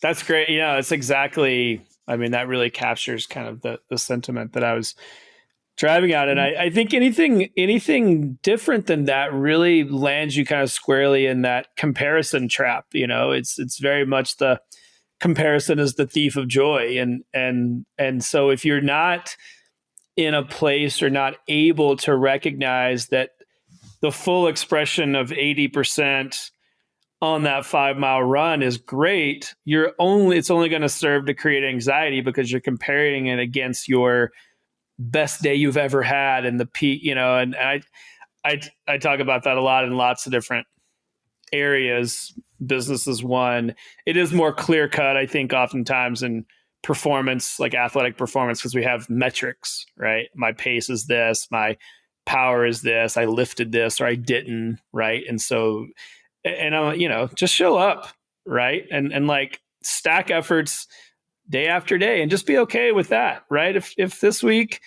that's great. It's exactly, that really captures kind of the sentiment that I was driving at. And I think anything different than that really lands you kind of squarely in that comparison trap. It's very much the comparison is the thief of joy. And so if you're not in a place or not able to recognize that the full expression of 80% on that 5-mile run is great, it's only going to serve to create anxiety because you're comparing it against your best day you've ever had and the peak, and I talk about that a lot in lots of different areas. Business is one. It is more clear cut, I think, oftentimes in performance, like athletic performance, because we have metrics, right? My pace is this, my power is this, I lifted this or I didn't, right? And so, just show up, right? And like stack efforts day after day and just be okay with that, right? If this week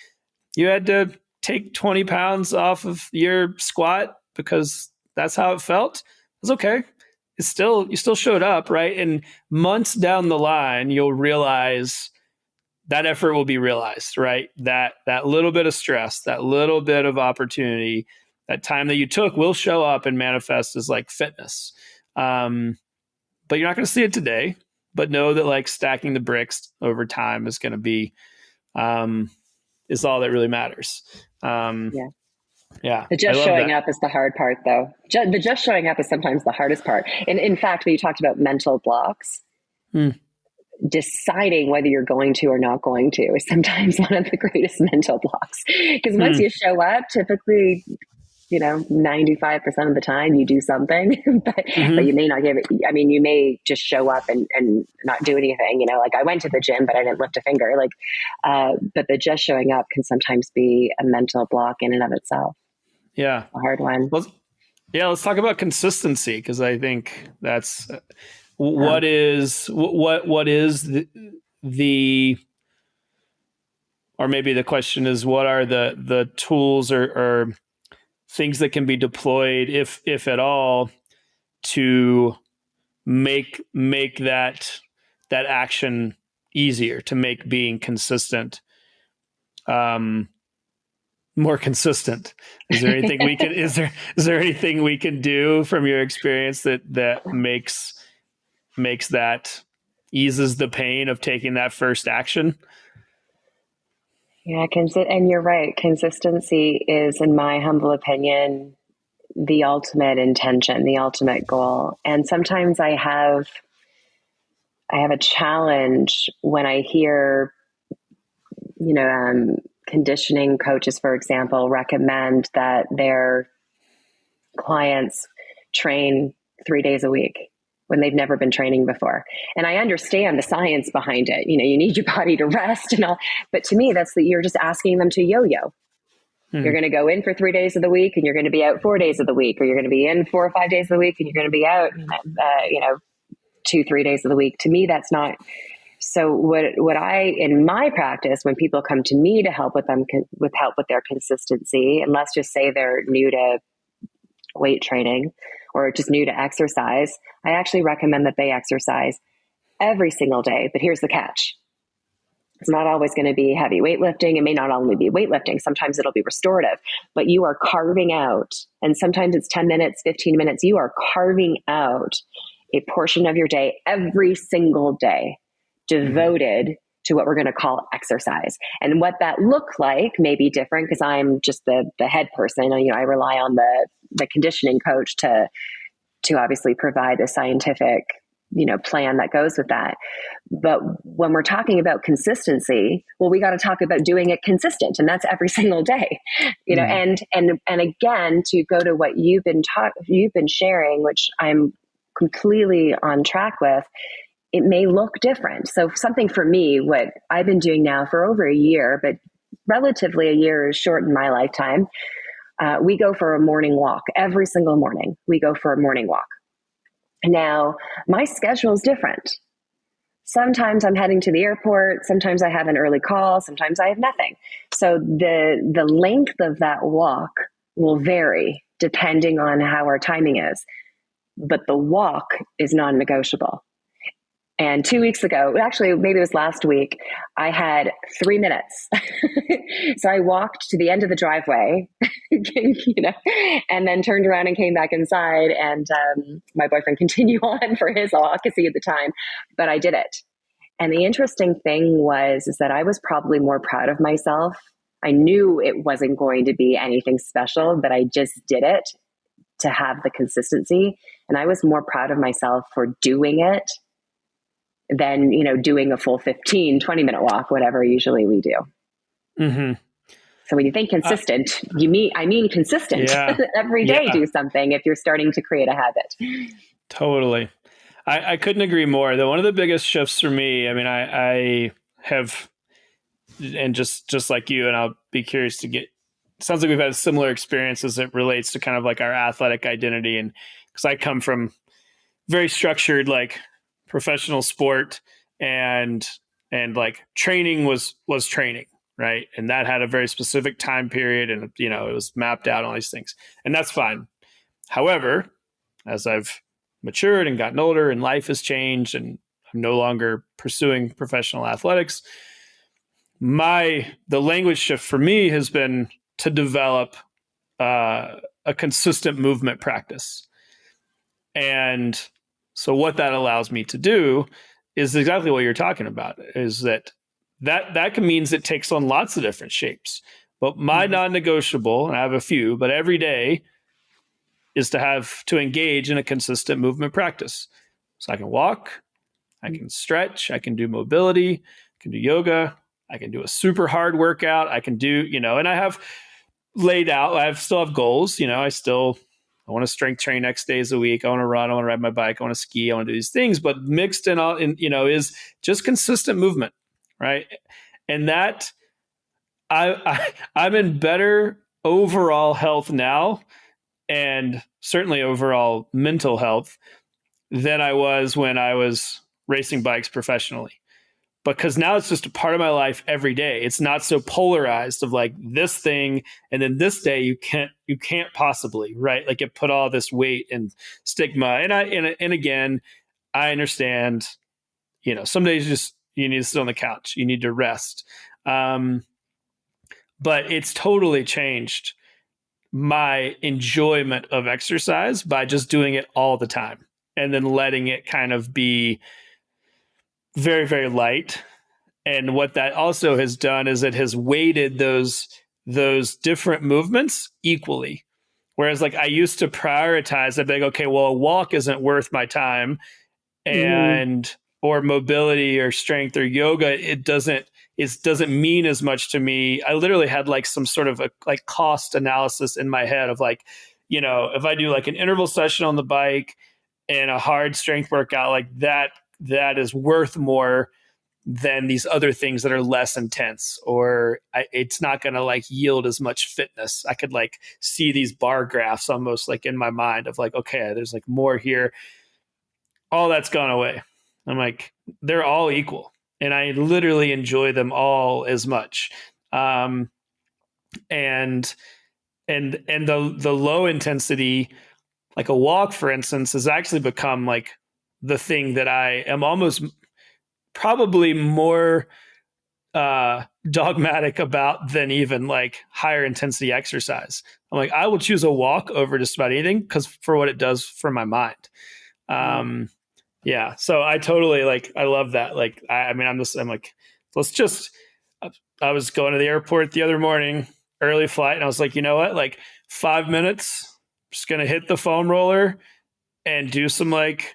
you had to take 20 pounds off of your squat because that's how it felt. It's okay. You still showed up, right? And months down the line, you'll realize that effort will be realized, right? That little bit of stress, that little bit of opportunity, that time that you took will show up and manifest as like fitness. But you're not going to see it today. But know that like stacking the bricks over time is going to be is all that really matters. Yeah. Yeah, The I just love showing that. up is the hard part, though. The just showing up is sometimes the hardest part. And in fact, when you talked about mental blocks, Hmm. deciding whether you're going to or not going to is sometimes one of the greatest mental blocks. Because once you show up, typically, 95% of the time you do something, but you may not give it. I mean, you may just show up and not do anything, like I went to the gym, but I didn't lift a finger. But the just showing up can sometimes be a mental block in and of itself. Yeah. A hard one. Let's talk about consistency, because I think that's what is the or maybe the question is, what are the tools or things that can be deployed, if at all, to make that action easier, to make being consistent more consistent? Is there anything we can is there anything we can do from your experience that makes that, eases the pain of taking that first action? Yeah, and you're right. Consistency is, in my humble opinion, the ultimate intention, the ultimate goal. And sometimes I have a challenge when I hear, conditioning coaches, for example, recommend that their clients train 3 days a week when they've never been training before. And I understand the science behind it. You need your body to rest and all. But to me, you're just asking them to yo-yo. You're going to go in for 3 days of the week and you're going to be out 4 days of the week, or you're going to be in 4 or 5 days of the week and you're going to be out, 2-3 days of the week. To me, that's not. So what I, in my practice, when people come to me to help with them, with help with their consistency, and let's just say they're new to weight training or just new to exercise, I actually recommend that they exercise every single day. But here's the catch. It's not always going to be heavy weightlifting. It may not only be weightlifting. Sometimes it'll be restorative, but you are carving out, and sometimes it's 10 minutes, 15 minutes. You are carving out a portion of your day every single day devoted to what we're going to call exercise. And what that look like may be different, because I'm just the head person. I rely on the conditioning coach to obviously provide a scientific plan that goes with that. But when we're talking about consistency, well, we got to talk about doing it consistent, and that's every single day. And again, to go to what you've been sharing, which I'm completely on track with, it may look different. So something for me, what I've been doing now for over a year, but relatively a year is short in my lifetime. We go for a morning walk every single morning. We go for a morning walk. Now, my schedule is different. Sometimes I'm heading to the airport. Sometimes I have an early call. Sometimes I have nothing. So the length of that walk will vary depending on how our timing is. But the walk is non-negotiable. And 2 weeks ago, actually, maybe it was last week, I had 3 minutes. So I walked to the end of the driveway, and then turned around and came back inside. And my boyfriend continued on for his walk, because he had the time, but I did it. And the interesting thing is that I was probably more proud of myself. I knew it wasn't going to be anything special, but I just did it to have the consistency. And I was more proud of myself for doing it than, doing a full 15, 20-minute walk, whatever usually we do. Mm-hmm. So when you think consistent, I mean consistent. Yeah. Every day do something if you're starting to create a habit. Totally. I couldn't agree more. One of the biggest shifts for me, I have, and just like you, and I'll be curious to get, sounds like we've had similar experiences that relates to kind of like our athletic identity. And because I come from very structured, like professional sport, and like training was training, right? And that had a very specific time period, and it was mapped out, all these things, and that's fine. However, as I've matured and gotten older and life has changed and I'm no longer pursuing professional athletics, the language shift for me has been to develop a consistent movement practice. And so what that allows me to do is exactly what you're talking about, is that means it takes on lots of different shapes. But my non-negotiable, and I have a few, but every day is to engage in a consistent movement practice. So I can walk, I can stretch, I can do mobility, I can do yoga, I can do a super hard workout, I can do, and I have laid out, I still have goals, I want to strength train X days a week. I want to run, I want to ride my bike, I want to ski, I want to do these things, but mixed in all is just consistent movement, right? And that I'm in better overall health now, and certainly overall mental health, than I was when I was racing bikes professionally. Because now it's just a part of my life every day. It's not so polarized of like this thing and then this day you can't possibly, right? Like it put all this weight and stigma. And again, I understand, some days you need to sit on the couch, you need to rest. But it's totally changed my enjoyment of exercise by just doing it all the time and then letting it kind of be very, very light. And what that also has done is it has weighted those different movements equally. Whereas like I used to prioritize, I'd be like, okay, well, a walk isn't worth my time, and or mobility or strength or yoga, it doesn't mean as much to me. I literally had like some sort of a like cost analysis in my head of like, if I do like an interval session on the bike and a hard strength workout, like that is worth more than these other things that are less intense, or it's not going to like yield as much fitness. I could like see these bar graphs almost like in my mind of like, okay, there's like more here. All that's gone away. I'm like, they're all equal, and I literally enjoy them all as much. And the low intensity, like a walk, for instance, has actually become like the thing that I am almost probably more dogmatic about than even like higher intensity exercise. I'm like, I will choose a walk over just about anything because for what it does for my mind. Yeah. So I totally I love that. Like, I'm like, let's just, I was going to the airport the other morning, early flight. And I was like, you know what, like 5 minutes, I'm just going to hit the foam roller and do some like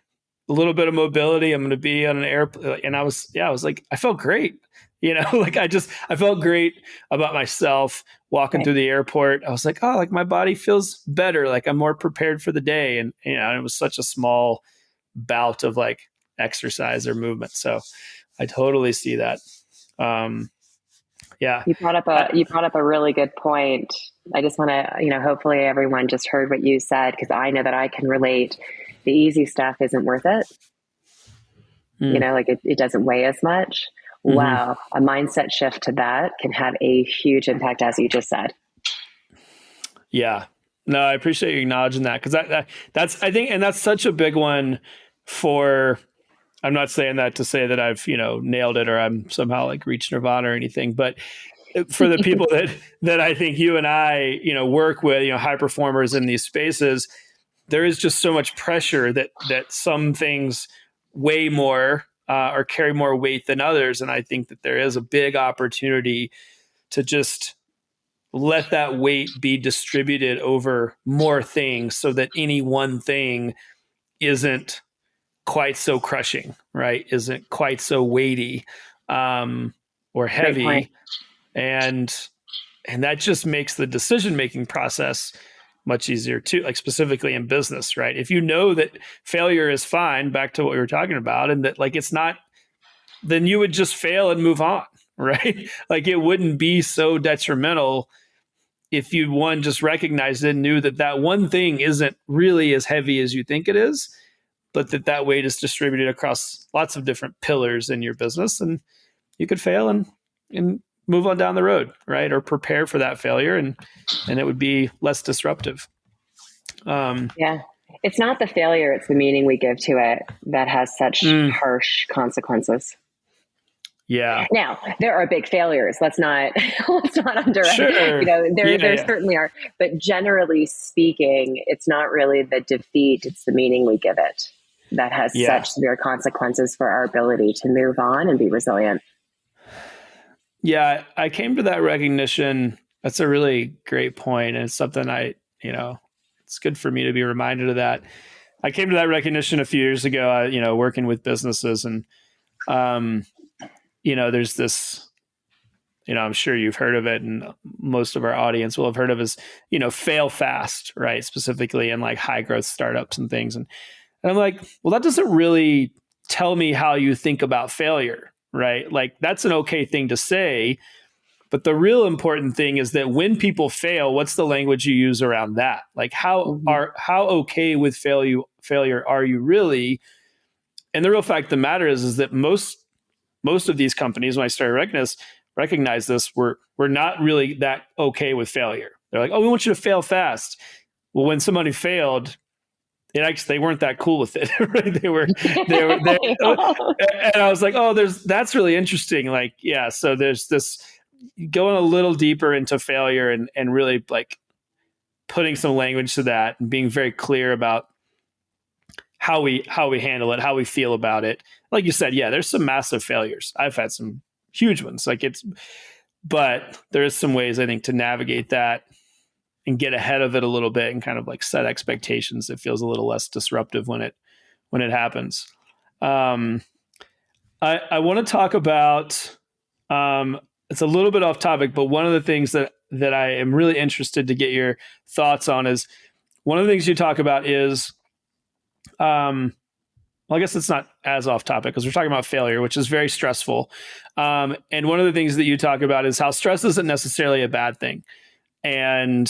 a little bit of mobility. I'm going to be on an airplane. And I was like, I felt great. Like I felt great about myself walking through the airport. I was like, oh, like my body feels better. Like I'm more prepared for the day. And, it was such a small bout of like exercise or movement. So I totally see that. Yeah. You brought up a really good point. I just want to, hopefully everyone just heard what you said, because I know that I can relate. The easy stuff isn't worth it. Like it doesn't weigh as much. Wow. A mindset shift to that can have a huge impact, as you just said. Yeah. No, I appreciate you acknowledging that, because that's, I think, and that's such a big one for, I'm not saying that to say that I've, nailed it or I'm somehow like reached nirvana or anything, but for the people that I think you and I, work with, high performers in these spaces, there is just so much pressure that some things weigh more or carry more weight than others. And I think that there is a big opportunity to just let that weight be distributed over more things so that any one thing isn't quite so crushing, right? Isn't quite so weighty or heavy. And that just makes the decision-making process much easier too, like specifically in business, right? If you know that failure is fine, back to what we were talking about, and that like it's not, then you would just fail and move on, right? Like it wouldn't be so detrimental if you just recognized it and knew that one thing isn't really as heavy as you think it is, but that weight is distributed across lots of different pillars in your business, and you could fail and move on down the road, right? Or prepare for that failure, and it would be less disruptive. Yeah. It's not the failure, it's the meaning we give to it that has such harsh consequences. Yeah. Now, there are big failures. Let's not underestimate. Sure. There certainly are. But generally speaking, it's not really the defeat, it's the meaning we give it that has such severe consequences for our ability to move on and be resilient. Yeah, I came to that recognition. That's a really great point. And it's something it's good for me to be reminded of that. I came to that recognition a few years ago, working with businesses, and, there's this, I'm sure you've heard of it, and most of our audience will have heard of is, fail fast, right? Specifically in like high growth startups and things. And I'm like, well, that doesn't really tell me how you think about failure, right? Like that's an okay thing to say. But the real important thing is that when people fail, what's the language you use around that? Like how okay with failure are you really? And the real fact of the matter is that most of these companies, when I started recognize this, we're not really that okay with failure. They're like, oh, we want you to fail fast. Well, when somebody failed, they weren't that cool with it. Right? They were, and I was like, oh, that's really interesting. Like, yeah. So there's this going a little deeper into failure and really like putting some language to that and being very clear about how we handle it, how we feel about it. Like you said, yeah, there's some massive failures. I've had some huge ones. But there is some ways I think to navigate that and get ahead of it a little bit and kind of like set expectations that feels a little less disruptive when it happens. I want to talk about, it's a little bit off topic, but one of the things that I am really interested to get your thoughts on is one of the things you talk about is, well, I guess it's not as off topic because we're talking about failure, which is very stressful. And one of the things that you talk about is how stress isn't necessarily a bad thing. And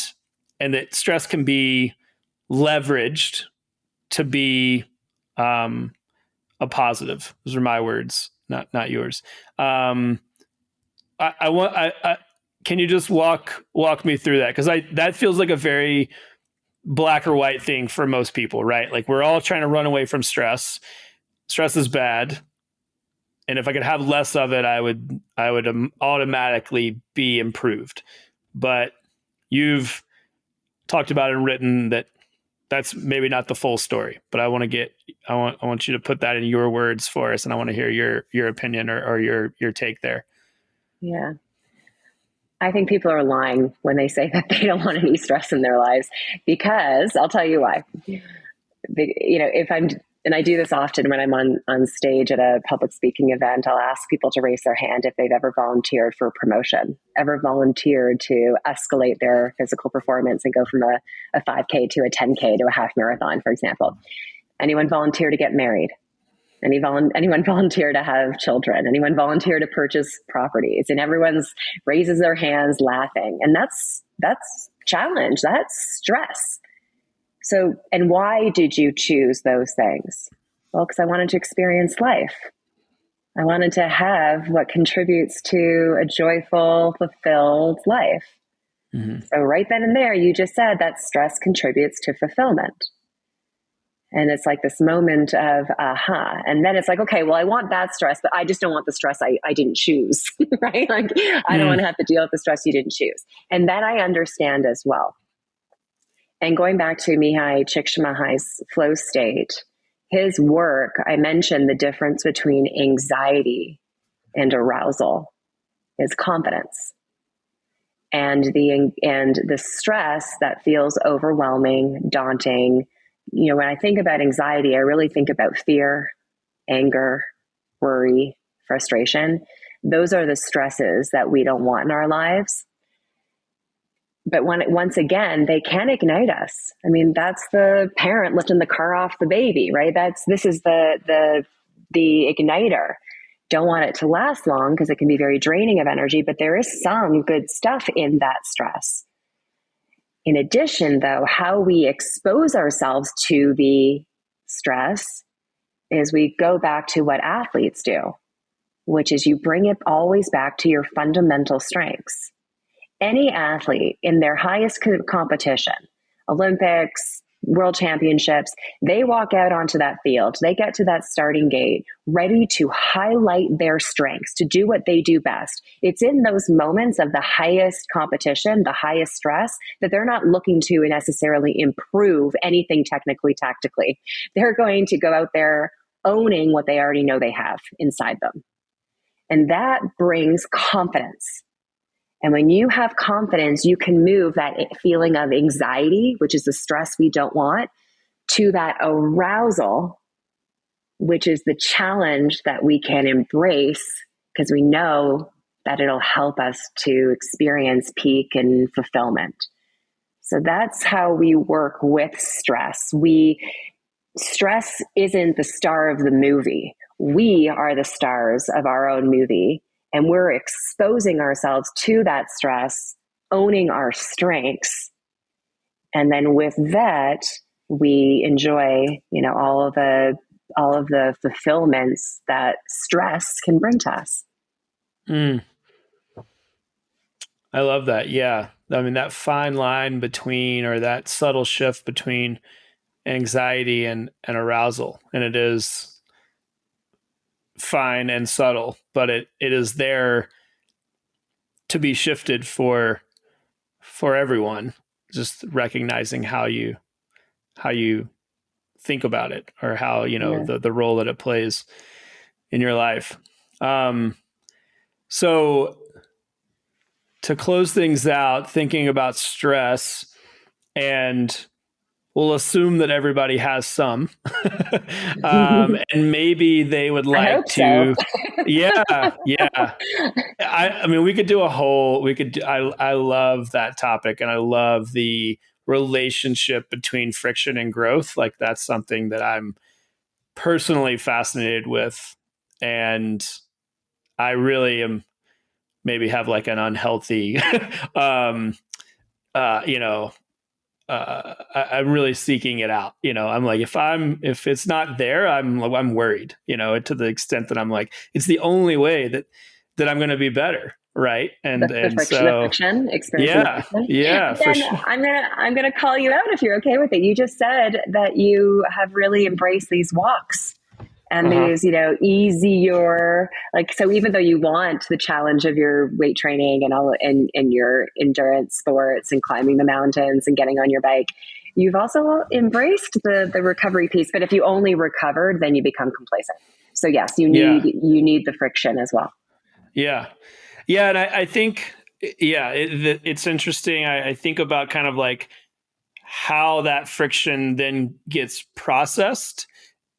that stress can be leveraged to be a positive. Those are my words, not yours. Can you just walk me through that? Because that feels like a very black or white thing for most people, right? Like we're all trying to run away from stress. Stress is bad. And if I could have less of it, I would automatically be improved. But you've talked about and written that that's maybe not the full story, but I want you to put that in your words for us. And I want to hear your opinion or your take there. Yeah. I think people are lying when they say that they don't want any stress in their lives, because I'll tell you why. And I do this often when I'm on stage at a public speaking event, I'll ask people to raise their hand if they've ever volunteered for a promotion, ever volunteered to escalate their physical performance and go from a 5K to a 10K to a half marathon, for example. Anyone volunteer to get married? Anyone volunteer to have children? Anyone volunteer to purchase properties? And everyone's raises their hands laughing. And that's challenge. That's stress. So, and why did you choose those things? Well, because I wanted to experience life. I wanted to have what contributes to a joyful, fulfilled life. Mm-hmm. So right then and there, you just said that stress contributes to fulfillment. And it's like this moment of aha. And then it's like, okay, well, I want that stress, but I just don't want the stress I didn't choose, right? Like, I don't want to have to deal with the stress you didn't choose. And that I understand as well. And going back to Mihai Csikszentmihalyi's flow state, his work, I mentioned the difference between anxiety and arousal is confidence. And the stress that feels overwhelming, daunting. When I think about anxiety, I really think about fear, anger, worry, frustration. Those are the stresses that we don't want in our lives. But once again, they can ignite us. I mean, that's the parent lifting the car off the baby, right? This is the igniter. Don't want it to last long because it can be very draining of energy, but there is some good stuff in that stress. In addition, though, how we expose ourselves to the stress is we go back to what athletes do. which is you bring it always back to your fundamental strengths. Any athlete in their highest competition, Olympics, World Championships, they walk out onto that field, they get to that starting gate ready to highlight their strengths, to do what they do best. It's in those moments of the highest competition, the highest stress, that they're not looking to necessarily improve anything technically, tactically. They're going to go out there owning what they already know they have inside them. And that brings confidence. And when you have confidence, you can move that feeling of anxiety, which is the stress we don't want, to that arousal, which is the challenge that we can embrace because we know that it'll help us to experience peak and fulfillment. So that's how we work with stress. Stress isn't the star of the movie. We are the stars of our own movie. And we're exposing ourselves to that stress, owning our strengths. And then with that, we enjoy, all of the fulfillments that stress can bring to us. I love that. Yeah. I mean, that fine line between, or that subtle shift between anxiety and arousal. And it is fine and subtle, but it is there to be shifted for everyone. Just recognizing how you think about it, or how the role that it plays in your life. So to close things out, thinking about stress, and we'll assume that everybody has some, and maybe they would like to. So. Yeah. I mean, we could do I love that topic, and I love the relationship between friction and growth. Like, that's something that I'm personally fascinated with. And I really am, maybe have like an unhealthy, I'm really seeking it out. I'm like, if it's not there, I'm worried, to the extent that I'm like, it's the only way that I'm going to be better. Right. And the friction, experiencing the friction. Yeah. Then sure. I'm going to call you out if you're okay with it. You just said that you have really embraced these walks and these, easier, like, so even though you want the challenge of your weight training and all, and your endurance sports and climbing the mountains and getting on your bike, you've also embraced the recovery piece. But if you only recovered, then you become complacent. So yes, you need the friction as well. Yeah. Yeah. And I think, it's interesting. I think about kind of like how that friction then gets processed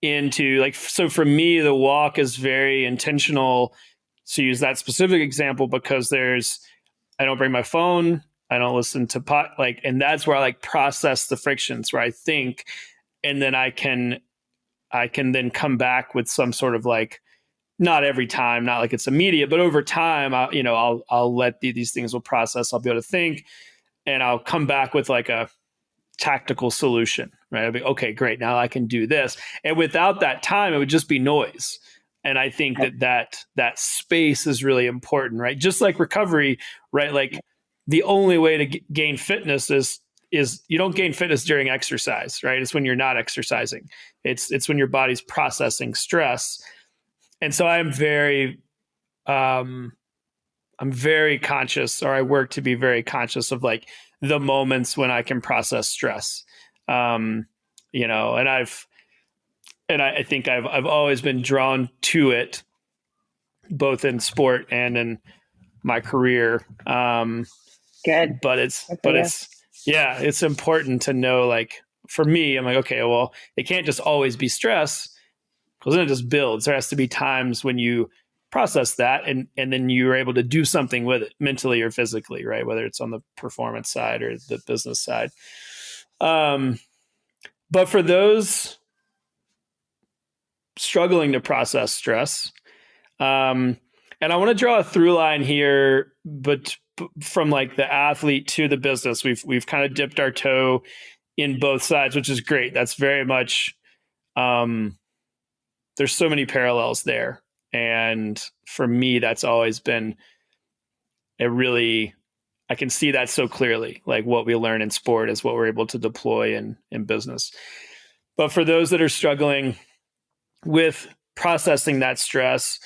into, like, so for me, the walk is very intentional to use that specific example, because I don't bring my phone, I don't listen to and that's where I like process the frictions, where I think, and then I can then come back with some sort of, like, not every time, not like it's immediate, but over time, I'll let these things will process. I'll be able to think, and I'll come back with like a tactical solution, right? I'll be, okay, great. Now I can do this. And without that time, it would just be noise. And I think that space is really important, right? Just like recovery, right? Like, the only way to gain fitness is you don't gain fitness during exercise, right? It's when you're not exercising. It's when your body's processing stress. And so I'm very conscious, or I work to be very conscious of, like, the moments when I can process stress. And I think I've always been drawn to it, both in sport and in my career. Good. But it's important to know, like, for me, I'm like, okay, well, it can't just always be stress, because then it just builds. There has to be times when you process that, and then you're able to do something with it, mentally or physically, right? Whether it's on the performance side or the business side. But for those struggling to process stress, and I want to draw a through line here, but from like the athlete to the business, we've kind of dipped our toe in both sides, which is great. That's very much, there's so many parallels there. And for me, that's always been I can see that so clearly. Like what we learn in sport is what we're able to deploy in business. But for those that are struggling with processing that stress,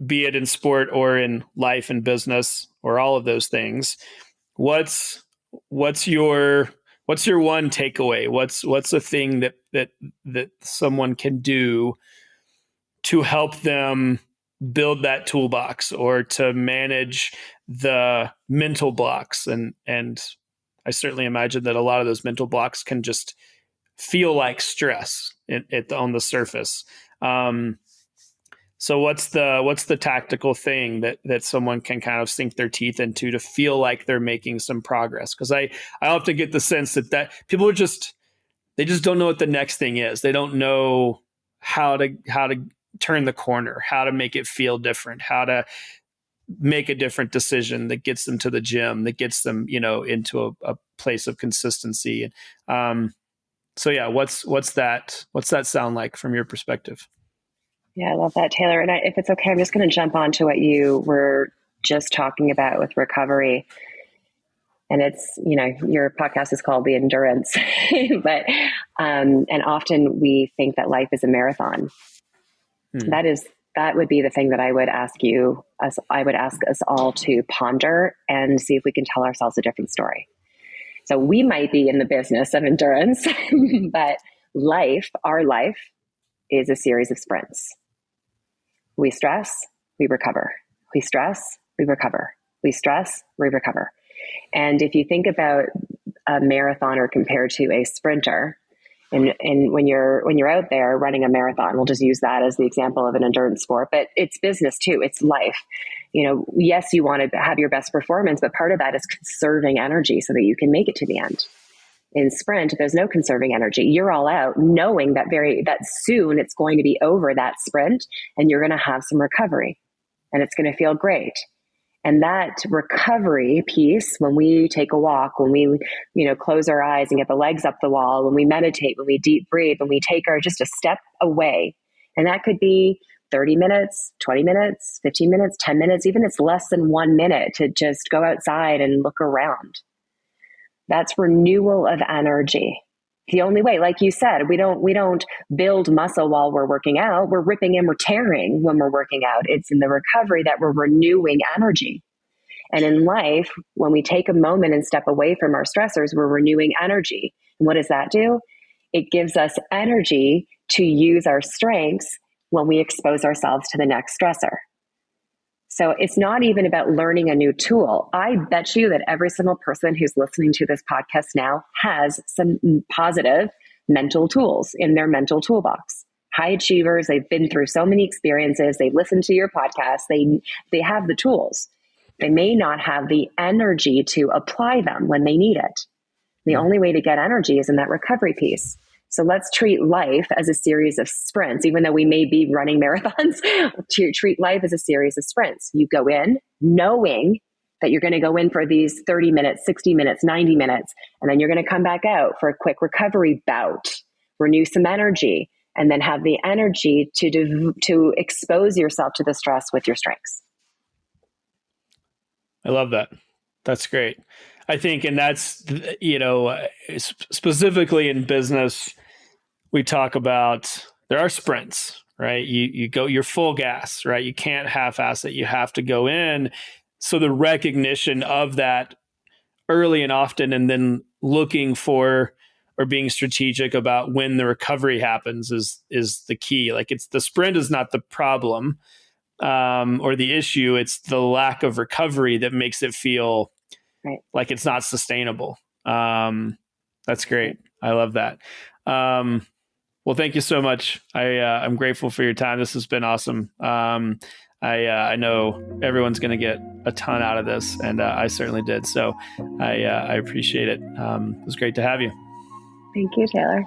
be it in sport or in life and business or all of those things, what's your one takeaway? What's a thing that someone can do to help them build that toolbox or to manage the mental blocks? And I certainly imagine that a lot of those mental blocks can just feel like stress on the surface. So what's the tactical thing that someone can kind of sink their teeth into to feel like they're making some progress? Because I often get the sense that people they just don't know what the next thing is. They don't know how to turn the corner, how to make it feel different, how to make a different decision that gets them to the gym, that gets them, into a place of consistency. So yeah, what's that sound like from your perspective? Yeah, I love that, Taylor. And if it's okay, I'm just going to jump onto what you were just talking about with recovery. And it's, your podcast is called The Endurance, but, and often we think that life is a marathon. That would be the thing that I would ask us all to ponder and see if we can tell ourselves a different story. So we might be in the business of endurance, but our life is a series of sprints. We stress, we recover. We stress, we recover. We stress, we recover. And if you think about a marathoner compared to a sprinter, and when you're out there running a marathon, we'll just use that as the example of an endurance sport, but it's business too. It's life. Yes, you want to have your best performance, but part of that is conserving energy so that you can make it to the end. In sprint, there's no conserving energy. You're all out knowing that soon it's going to be over, that sprint, and you're going to have some recovery and it's going to feel great. And that recovery piece, when we take a walk, when we, close our eyes and get the legs up the wall, when we meditate, when we deep breathe, when we take just a step away, and that could be 30 minutes, 20 minutes, 15 minutes, 10 minutes, even it's less than 1 minute to just go outside and look around. That's renewal of energy. The only way, like you said, we don't build muscle while we're working out. We're ripping and we're tearing when we're working out. It's in the recovery that we're renewing energy. And in life, when we take a moment and step away from our stressors, we're renewing energy. And what does that do? It gives us energy to use our strengths when we expose ourselves to the next stressor. So it's not even about learning a new tool. I bet you that every single person who's listening to this podcast now has some positive mental tools in their mental toolbox. High achievers, they've been through so many experiences. They listen to your podcast. They have the tools. They may not have the energy to apply them when they need it. The only way to get energy is in that recovery piece. So let's treat life as a series of sprints, even though we may be running marathons. To treat life as a series of sprints. You go in knowing that you're going to go in for these 30 minutes, 60 minutes, 90 minutes, and then you're going to come back out for a quick recovery bout, renew some energy, and then have the energy to expose yourself to the stress with your strengths. I love that. That's great. I think, and that's, specifically in business, we talk about there are sprints, right? You're full gas, right? You can't half-ass it. You have to go in. So the recognition of that early and often, and then looking for or being strategic about when the recovery happens is the key. Like the sprint is not the problem or the issue. It's the lack of recovery that makes it feel right, like it's not sustainable. That's great. I love that. Well, thank you so much. I'm grateful for your time. This has been awesome. I know everyone's going to get a ton out of this, and I certainly did. So I appreciate it. It was great to have you. Thank you, Taylor.